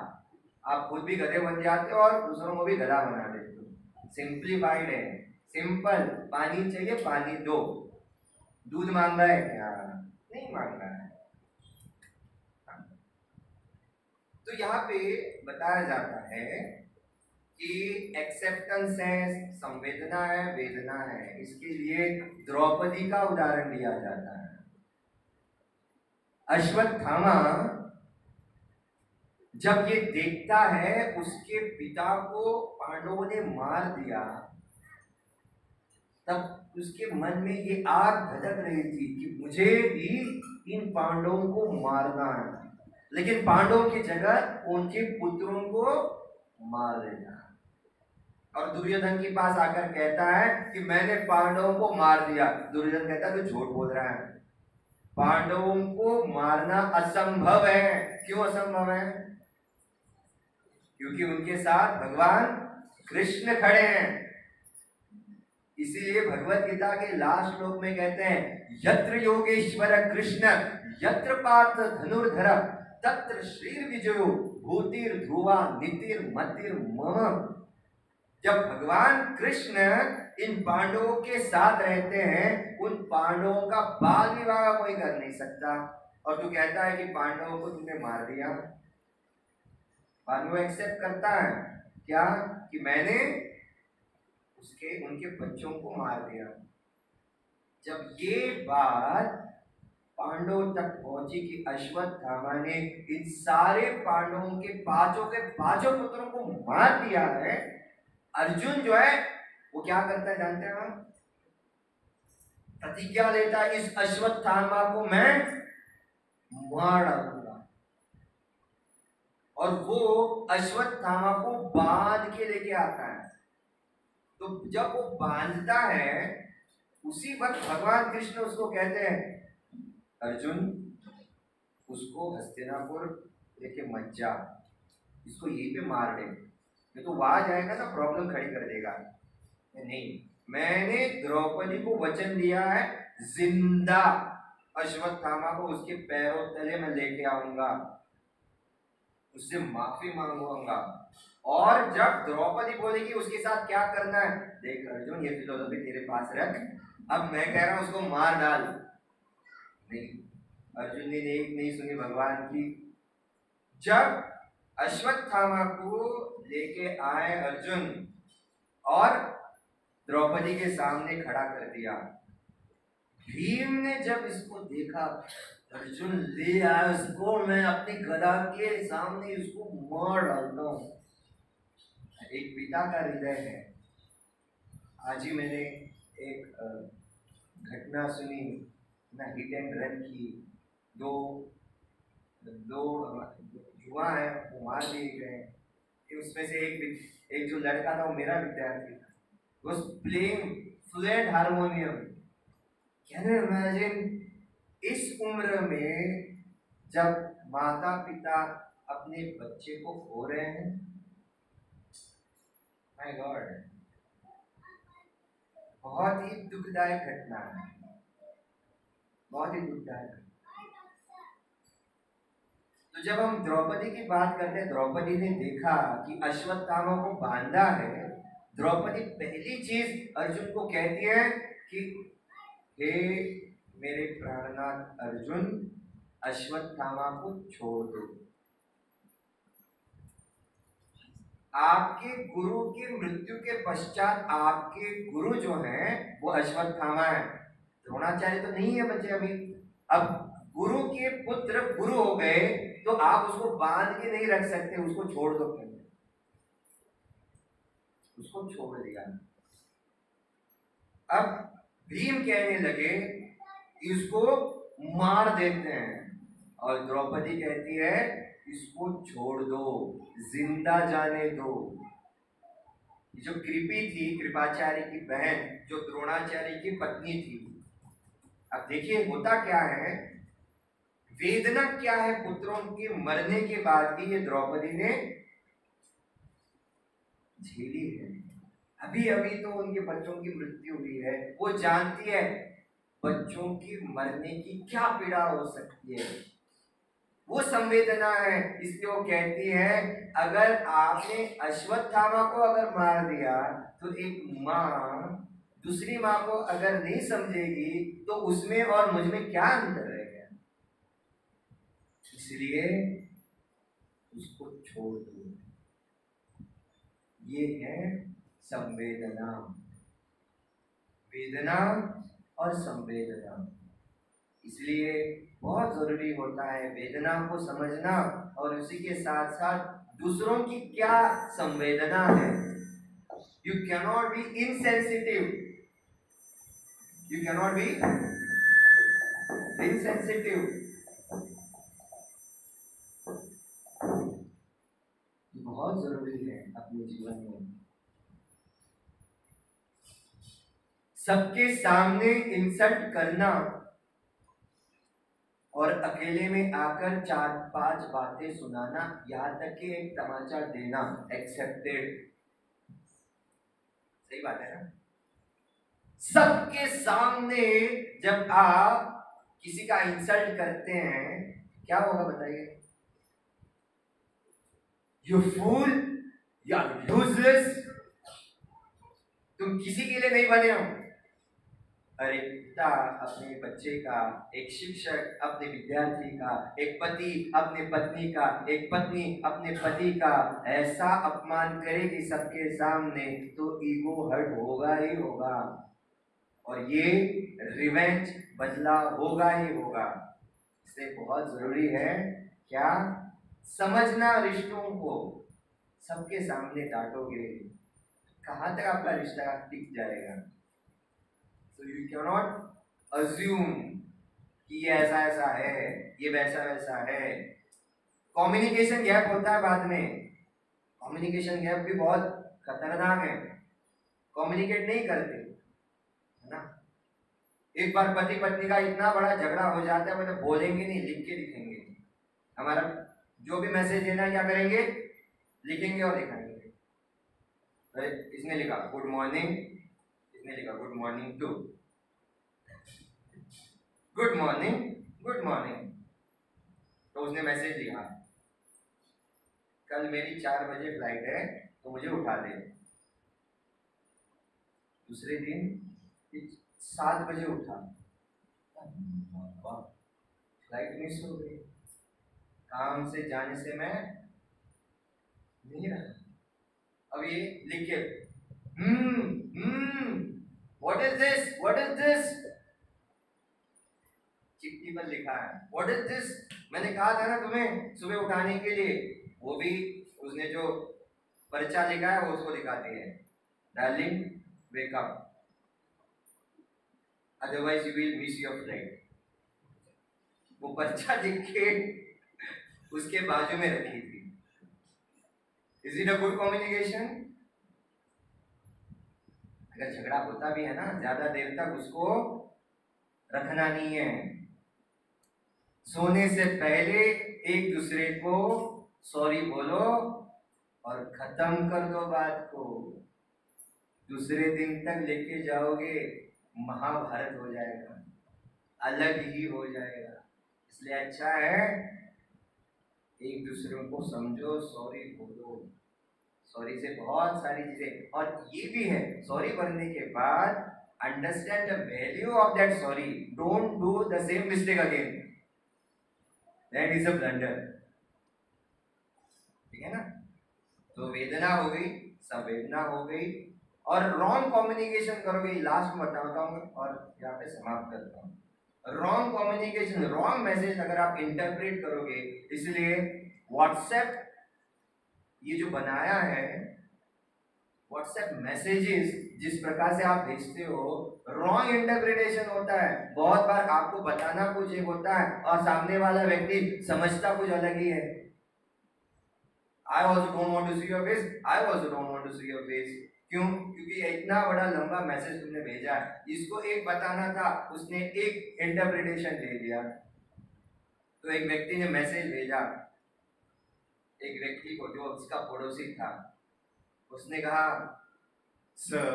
आप खुद भी गधे बन जाते हो और दूसरों को भी गधा बना देते हो। सिंप्लीफाइड है, सिंपल। पानी चाहिए, पानी दो। दूध मांगा है क्या? नहीं मांगा है। तो यहाँ पे बताया जाता है कि एक्सेप्टेंस है, संवेदना है, वेदना है। इसके लिए द्रौपदी का उदाहरण दिया जाता है। अश्वत्थामा जब ये देखता है उसके पिता को पांडवों ने मार दिया, तब उसके मन में ये आग भड़क रही थी कि मुझे भी इन पांडवों को मारना है, लेकिन पांडवों की जगह उनके पुत्रों को मार देना। और दुर्योधन के पास आकर कहता है कि मैंने पांडवों को मार दिया। दुर्योधन कहता है तो झूठ बोल रहा है, पांडवों को मारना असंभव है। क्यों असंभव है? क्योंकि उनके साथ भगवान कृष्ण खड़े हैं। इसीलिए भगवत गीता के लास्ट श्लोक में कहते हैं यत्र योगेश्वर कृष्ण यत्र पार्थ धनुर्धर तत्र श्रीर विजयो भूतिर ध्रुवा नीतिर मतिर मम। जब भगवान कृष्ण इन पांडवों के साथ रहते हैं, उन पांडवों का बाल विवाह कोई कर नहीं सकता। और तू कहता है कि पांडवों को तुमने मार दिया। पांडव एक्सेप्ट करता है क्या कि मैंने उनके बच्चों को मार दिया। जब ये बात पांडवों तक पहुंची कि अश्वत्थामा ने इन सारे पांडवों के पांचों पुत्रों को मार दिया है, अर्जुन जो है वो क्या करता है जानते हैं हम? प्रतिज्ञा लेता है इस अश्वत्थामा को मैं मार डालूंगा, और वो अश्वत्थामा को बांध के लेके आता है। तो जब वो बांधता है उसी वक्त भगवान कृष्ण उसको कहते हैं अर्जुन उसको हस्तिनापुर लेके मत जा, इसको यहीं पे मार दे, ये तो वहां जाएगा ना प्रॉब्लम खड़ी कर देगा। नहीं, मैंने द्रौपदी को वचन दिया है जिंदा अश्वत्थामा को उसके पैरों तले में लेके आऊंगा, उससे माफी मांगूंगा, और जब द्रौपदी बोलेगी उसके साथ क्या करना है, देख अर्जुन ये फिलोसफी तेरे पास रख, अब मैं कह रहा हूं उसको मार डाल। नहीं, अर्जुन ने एक नहीं सुनी भगवान की। जब अश्वत्थामा को लेके आए अर्जुन और द्रौपदी के सामने खड़ा कर दिया, भीम ने जब इसको देखा अर्जुन ले आया उसको, मैं अपनी गदा के सामने उसको मार डालता हूं। एक पिता का हृदय है। आज ही मैंने एक घटना सुनी ना, हिट एंड रन की, दो युवा है वो मार दिए गए। उसमें से एक जो लड़का था वो मेरा विद्यार्थी था, was playing fluent harmonium. Can you imagine इस उम्र में जब माता पिता अपने बच्चे को खो रहे हैं, माय गॉड, बहुत ही दुखदायक घटना है, बहुत ही दुखदायक। तो जब हम द्रौपदी की बात करते हैं, द्रौपदी ने देखा कि अश्वत्थामा को बांधा है, द्रौपदी पहली चीज अर्जुन को कहती है कि हे मेरे प्राणनाथ अर्जुन, अश्वत्थामा को छोड़ दो। आपके गुरु की मृत्यु के पश्चात आपके गुरु जो हैं वो अश्वत्थामा है, द्रोणाचार्य तो नहीं है बच्चे अभी। अब गुरु के पुत्र गुरु हो गए तो आप उसको बांध के नहीं रख सकते, उसको छोड़ दो। उसको छोड़ दिया। अब भीम कहने लगे इसको मार देते हैं, और द्रौपदी कहती है इसको छोड़ दो, जिंदा जाने दो। जो कृपी थी, कृपाचार्य की बहन, जो द्रोणाचार्य की पत्नी थी। अब देखिए होता क्या है, वेदना क्या है पुत्रों के मरने के बाद भी ये द्रौपदी ने झेली है। अभी अभी तो उनके बच्चों की मृत्यु हुई है, वो जानती है बच्चों की मरने की क्या पीड़ा हो सकती है, वो संवेदना है। इसलिए वो कहती है अगर आपने अश्वत्थामा को अगर मार दिया तो एक माँ दूसरी माँ को अगर नहीं समझेगी तो उसमें और मुझ में क्या अंतर रहेगा, इसलिए उसको छोड़ दो। ये है संवेदना, वेदना और संवेदना। इसलिए बहुत जरूरी होता है वेदना को समझना और उसी के साथ साथ दूसरों की क्या संवेदना है। You cannot be insensitive, you cannot be insensitive. बहुत जरूरी है अपने जीवन में। सबके सामने इंसल्ट करना और अकेले में आकर 4-5 बातें सुनाना, यहां तक कि एक तमाचा देना एक्सेप्टेड। सही बात है ना? सबके सामने जब आप किसी का इंसल्ट करते हैं क्या होगा बताइए? You fool, you are useless, तुम किसी के लिए नहीं बने हो। अरे पिता अपने बच्चे का, एक शिक्षक अपने विद्यार्थी का, एक पति अपने पत्नी का, एक पत्नी अपने पति का ऐसा अपमान करेगी सबके सामने तो ईगो हर्ट होगा ही होगा, और ये रिवेंज बदला होगा ही होगा। इसलिए बहुत जरूरी है क्या समझना, रिश्तों को सबके सामने डांटोगे कहां तक आपका रिश्ता टिक जाएगा। So you cannot अज्यूम कि ये ऐसा ऐसा है, ये वैसा वैसा है। कम्युनिकेशन गैप होता है बाद में। कम्युनिकेशन गैप भी बहुत खतरनाक है। कम्युनिकेट नहीं करते, है ना। एक बार पति पत्नी का इतना बड़ा झगड़ा हो जाता है, मतलब बोलेंगे नहीं, लिख के दिखेंगे। हमारा जो भी मैसेज देना क्या करेंगे, लिखेंगे और दिखाएंगे। तो इसने लिखा गुड मॉर्निंग, इसने लिखा good morning too, good morning, good morning. तो उसने मैसेज लिखा कल मेरी 4 बजे फ्लाइट है तो मुझे उठा दे। दूसरे दिन 7 बजे उठा, फ्लाइट मिस हो गई, काम से जाने से मैं नहीं रहा। अब ये लिखे what is this, what is this, चिट्ठी पर लिखा है व्हाट इज दिस। मैंने कहा था ना तुम्हें सुबह उठाने के लिए। वो भी उसने जो पर्चा लिखा है वो उसको दिखाती है, darling wake up otherwise you will miss your flight. वो पर्चा लिख के उसके बाजू में रखी थी। Is it a good communication? अगर झगड़ा होता भी है ना, ज्यादा देर तक उसको रखना नहीं है। सोने से पहले एक दूसरे को सॉरी बोलो और खत्म कर दो बात को। दूसरे दिन तक लेके जाओगे महाभारत हो जाएगा, अलग ही हो जाएगा। इसलिए अच्छा है एक दूसरे को समझो, सॉरी बोलो। सॉरी से बहुत सारी चीजें, और ये भी है सॉरी बोलने के बाद understand the value of that sorry. Don't do the same mistake again, that is a blunder. ठीक है ना। तो वेदना हो गई, संवेदना हो गई, और रॉन्ग कम्युनिकेशन करोगे। लास्ट में बताता हूँ और यहाँ पे समाप्त करता हूँ। रॉन्ग कम्युनिकेशन, रॉन्ग मैसेज अगर आप इंटरप्रेट करोगे, इसलिए व्हाट्सएप ये जो बनाया है, व्हाट्सएप मैसेजेस जिस प्रकार से आप भेजते हो, रॉन्ग इंटरप्रिटेशन होता है। बहुत बार आपको बताना कुछ एक होता है और सामने वाला व्यक्ति समझता कुछ अलग ही है। I also don't want to see your face, I also don't want to see your face। क्यों? क्योंकि इतना बड़ा लंबा मैसेज तुमने भेजा है, इसको एक बताना था, उसने एक इंटरप्रिटेशन दे दिया। तो एक व्यक्ति ने मैसेज भेजा एक व्यक्ति को जो उसका पड़ोसी था, उसने कहा sir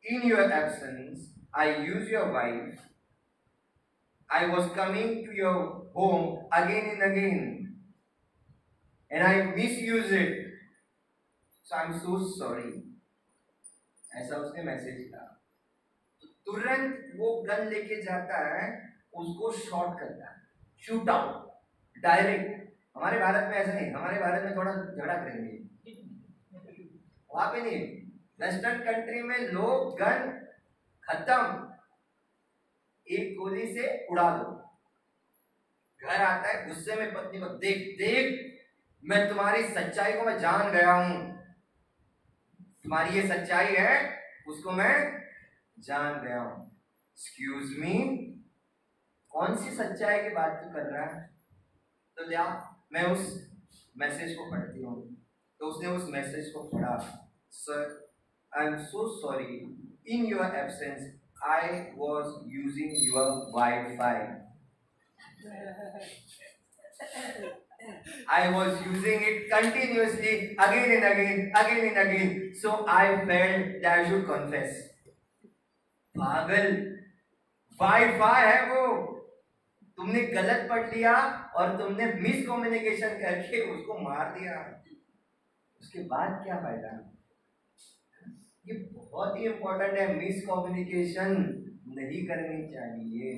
in your absence I use your wife, I was coming to your home again and again and I misuse it, so I'm so sorry। ऐसा उसने मैसेज किया। तो तुरंत वो गन लेके जाता है, उसको शॉट करता है, शूट आउट डायरेक्ट। हमारे भारत में ऐसा नहीं, हमारे भारत में थोड़ा झगड़ा करेंगे, वहां पे नहीं। वेस्टर्न कंट्री में लोग गन खत्म, एक गोली से उड़ा दो। घर आता है गुस्से में पत्नी को, देख देख मैं तुम्हारी सच्चाई को मैं जान गया हूं, तुम्हारी ये सच्चाई है उसको मैं जान गया हूं। एक्सक्यूज मी, कौन सी सच्चाई की बात तू कर रहा है? तो लिया मैं उस मैसेज को पढ़ती हूँ। तो उसने उस मैसेज को पढ़ा, sir I am so sorry in your absence I was using your wifi, I was using it continuously again and again, again and again. So I felt that I should confess। पागल, वाईफाई है वो, तुमने गलत पढ़ लिया और तुमने मिस कम्युनिकेशन करके उसको मार दिया। उसके बाद क्या फायदा? ये बहुत ही इंपॉर्टेंट है, मिस कम्युनिकेशन नहीं करनी चाहिए।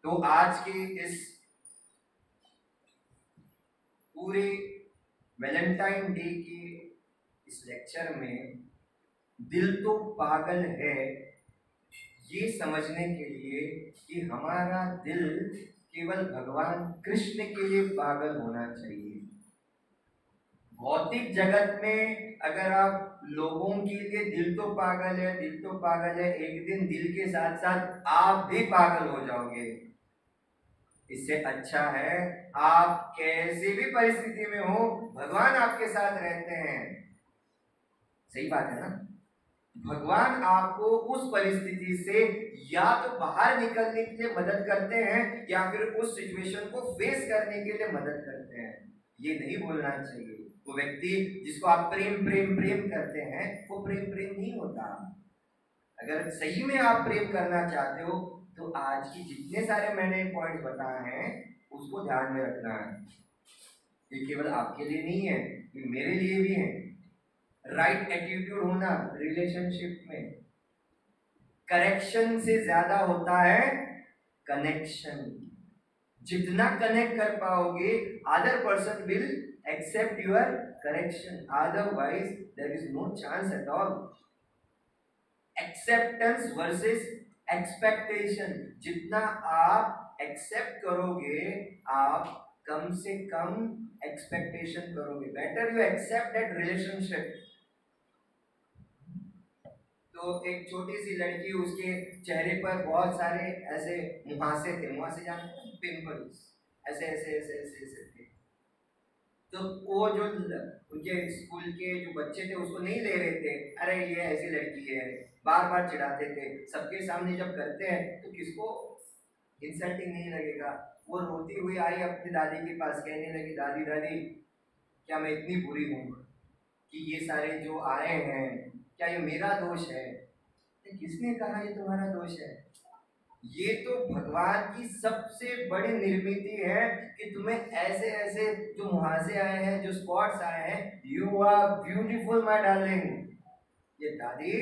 तो आज की इस पूरे वैलेंटाइन डे के इस लेक्चर में दिल तो पागल है ये समझने के लिए कि हमारा दिल केवल भगवान कृष्ण के लिए पागल होना चाहिए। भौतिक जगत में अगर आप लोगों के लिए दिल तो पागल है, दिल तो पागल है, एक दिन दिल के साथ साथ आप भी पागल हो जाओगे। इससे अच्छा है आप कैसी भी परिस्थिति में हो, भगवान आपके साथ रहते हैं। सही बात है ना? भगवान आपको उस परिस्थिति से या तो बाहर निकलने के लिए मदद करते हैं या फिर उस सिचुएशन को फेस करने के लिए मदद करते हैं। ये नहीं बोलना चाहिए। वो व्यक्ति जिसको आप प्रेम प्रेम प्रेम करते हैं, वो प्रेम प्रेम नहीं होता। अगर सही में आप प्रेम करना चाहते हो तो आज की जितने सारे मैंने पॉइंट बताए हैं उसको ध्यान में रखना है। ये केवल आपके लिए नहीं है, ये मेरे लिए भी है। राइट एटीट्यूड होना रिलेशनशिप में। करेक्शन से ज्यादा होता है कनेक्शन। जितना कनेक्ट कर पाओगे, other person will accept your correction, otherwise there is no chance at all. Acceptance versus expectation. जितना आप एक्सेप्ट करोगे, आप कम से कम एक्सपेक्टेशन करोगे। Better you accept that relationship. तो एक छोटी सी लड़की, उसके चेहरे पर बहुत सारे ऐसे मुहासे थे, मुहासे जानते हैं, पिंपल्स, ऐसे ऐसे ऐसे ऐसे ऐसे थे। तो वो जो उनके स्कूल के जो बच्चे थे उसको नहीं ले रहे थे, अरे ये ऐसी लड़की है, बार बार चिढ़ाते थे। सबके सामने जब करते हैं तो किसको इंसल्टिंग नहीं लगेगा। वो रोती हुई आई अपनी दादी के पास, कहने लगी, दादी दादी क्या मैं इतनी बुरी हूँ कि ये सारे जो आए हैं, क्या ये मेरा दोष है? किसने कहा ये तुम्हारा दोष है? ये तो भगवान की सबसे बड़ी निर्मित है कि तुम्हें ऐसे ऐसे जो मुहासे आए हैं, जो स्पॉट्स आए हैं। You are beautiful my darling. ये दादी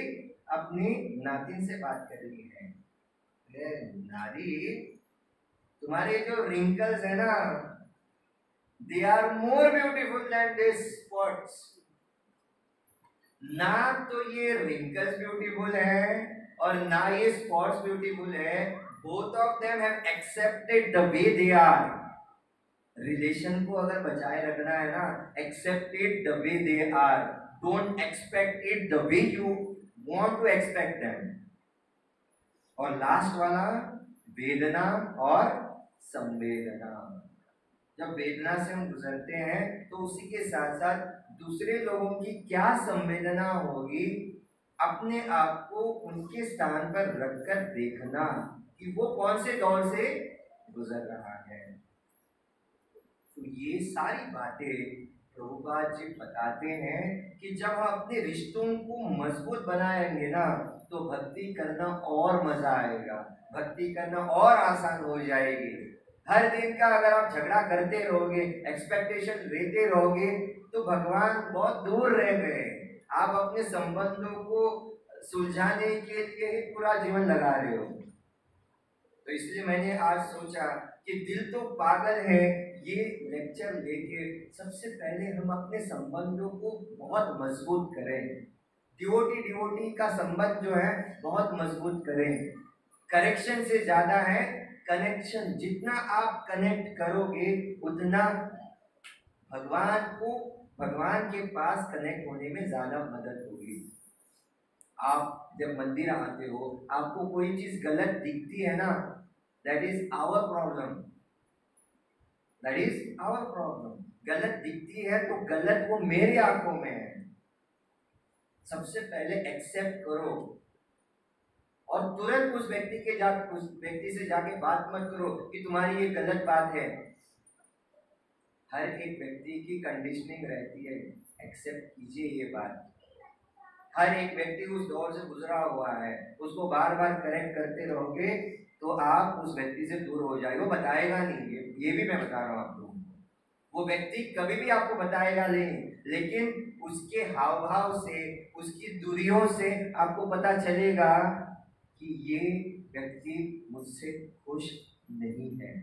अपनी नातिन से बात कर रही है। दादी, तुम्हारे जो रिंकल्स है ना, they are more beautiful than this spots. ना तो ये रिंकल्स ब्यूटीफुल है और ना ये स्पॉट्स ब्यूटीफुल है। Both of them have accepted the way they are. Relation को अगर बचाए रखना है ना, accept it the way they are, don't expect it the way you want to expect them. और लास्ट वाला, वेदना और संवेदना। जब वेदना से हम गुजरते हैं तो उसी के साथ साथ दूसरे लोगों की क्या संवेदना होगी, अपने आप को उनके स्थान पर रखकर देखना कि वो कौन से दौर से गुजर रहा है। तो ये सारी बातें प्रभुपाद जी बताते हैं कि जब हम अपने रिश्तों को मजबूत बनाएंगे ना, तो भक्ति करना और मजा आएगा, भक्ति करना और आसान हो जाएगी। हर दिन का अगर आप झगड़ा करते रहोगे, एक्सपेक्टेशन लेते रहोगे, तो भगवान बहुत दूर रह गए। आप अपने संबंधों को सुलझाने के लिए पूरा जीवन लगा रहे हो। तो इसलिए मैंने आज सोचा कि दिल तो पागल है, ये लेक्चर लेके सबसे पहले हम अपने संबंधों को बहुत मजबूत करें। डिवोटी का संबंध जो है बहुत मजबूत करें। करेक्शन से ज्यादा है कनेक्शन। जितना आप कनेक्ट करोगे उतना भगवान के पास कनेक्ट होने में ज्यादा मदद होगी। आप जब मंदिर आते हो, आपको कोई चीज गलत दिखती है ना, that is our problem, that is our problem. गलत दिखती है तो गलत वो मेरी आंखों में है। सबसे पहले एक्सेप्ट करो और तुरंत उस व्यक्ति से जाके बात मत करो कि तुम्हारी ये गलत बात है। हर एक व्यक्ति की कंडीशनिंग रहती है, एक्सेप्ट कीजिए ये बात। हर एक व्यक्ति उस दौर से गुजरा हुआ है, उसको बार बार करेक्ट करते रहोगे तो आप उस व्यक्ति से दूर हो जाएगा। वो बताएगा नहीं, ये भी मैं बता रहा हूँ आपको। वो व्यक्ति कभी भी आपको बताएगा नहीं, लेकिन उसके हाव भाव से, उसकी दूरियों से आपको पता चलेगा कि ये व्यक्ति मुझसे खुश नहीं है।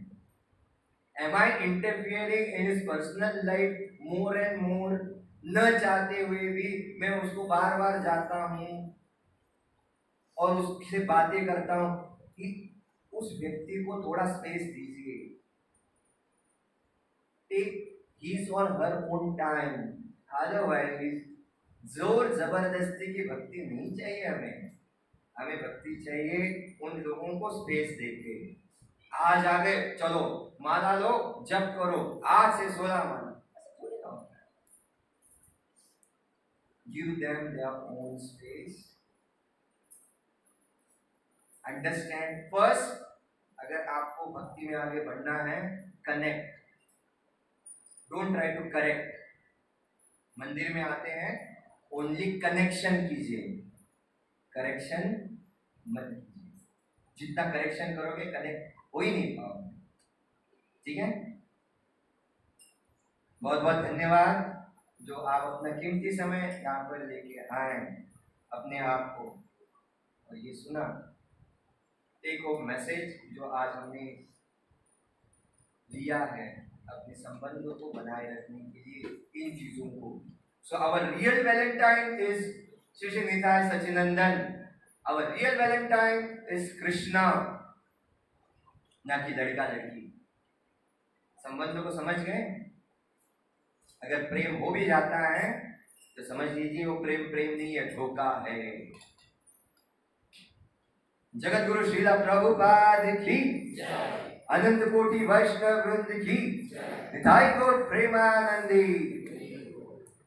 Am I interfering in his personal life more and more? न चाहते हुए भी मैं उसको बार बार जाता हूँ और उससे बातें करता हूँ कि उस व्यक्ति को थोड़ा स्पेस दीजिए। Take his or her own time। Otherwise जोर जबरदस्ती की भक्ति नहीं चाहिए हमें। हमें भक्ति चाहिए उन लोगों को स्पेस देके। आज आगे चलो, माला लो, जप करो, आज से 16 माला, ऐसा थोड़ी ना होता है। Give them their own space. Understand first, अगर आपको भक्ति में आगे बढ़ना है, connect, don't try to correct. मंदिर में आते हैं, ओनली कनेक्शन कीजिए, करेक्शन मत कीजिए। जितना करेक्शन करोगे कनेक्ट हो ही नहीं पाओगे। ठीक है, बहुत बहुत धन्यवाद जो आप अपना कीमती समय यहाँ पर लेके आए अपने आप को और ये सुना। टेक होम मैसेज जो आज हमने लिया है अपने संबंधों को बनाए रखने के लिए इन चीजों को। So our real Valentine is Shri Shri Nitai Sachinandan. Our real Valentine is Krishna, ना कि लड़का लड़की। संबंधों को समझ गए? अगर प्रेम हो भी जाता है तो समझ लीजिए वो प्रेम प्रेम नहीं है, धोखा है। जगत गुरु श्रीला प्रभुपाद की, अनंत कोटि वैष्णव वृंद की, निताई गौर प्रेमानंदी।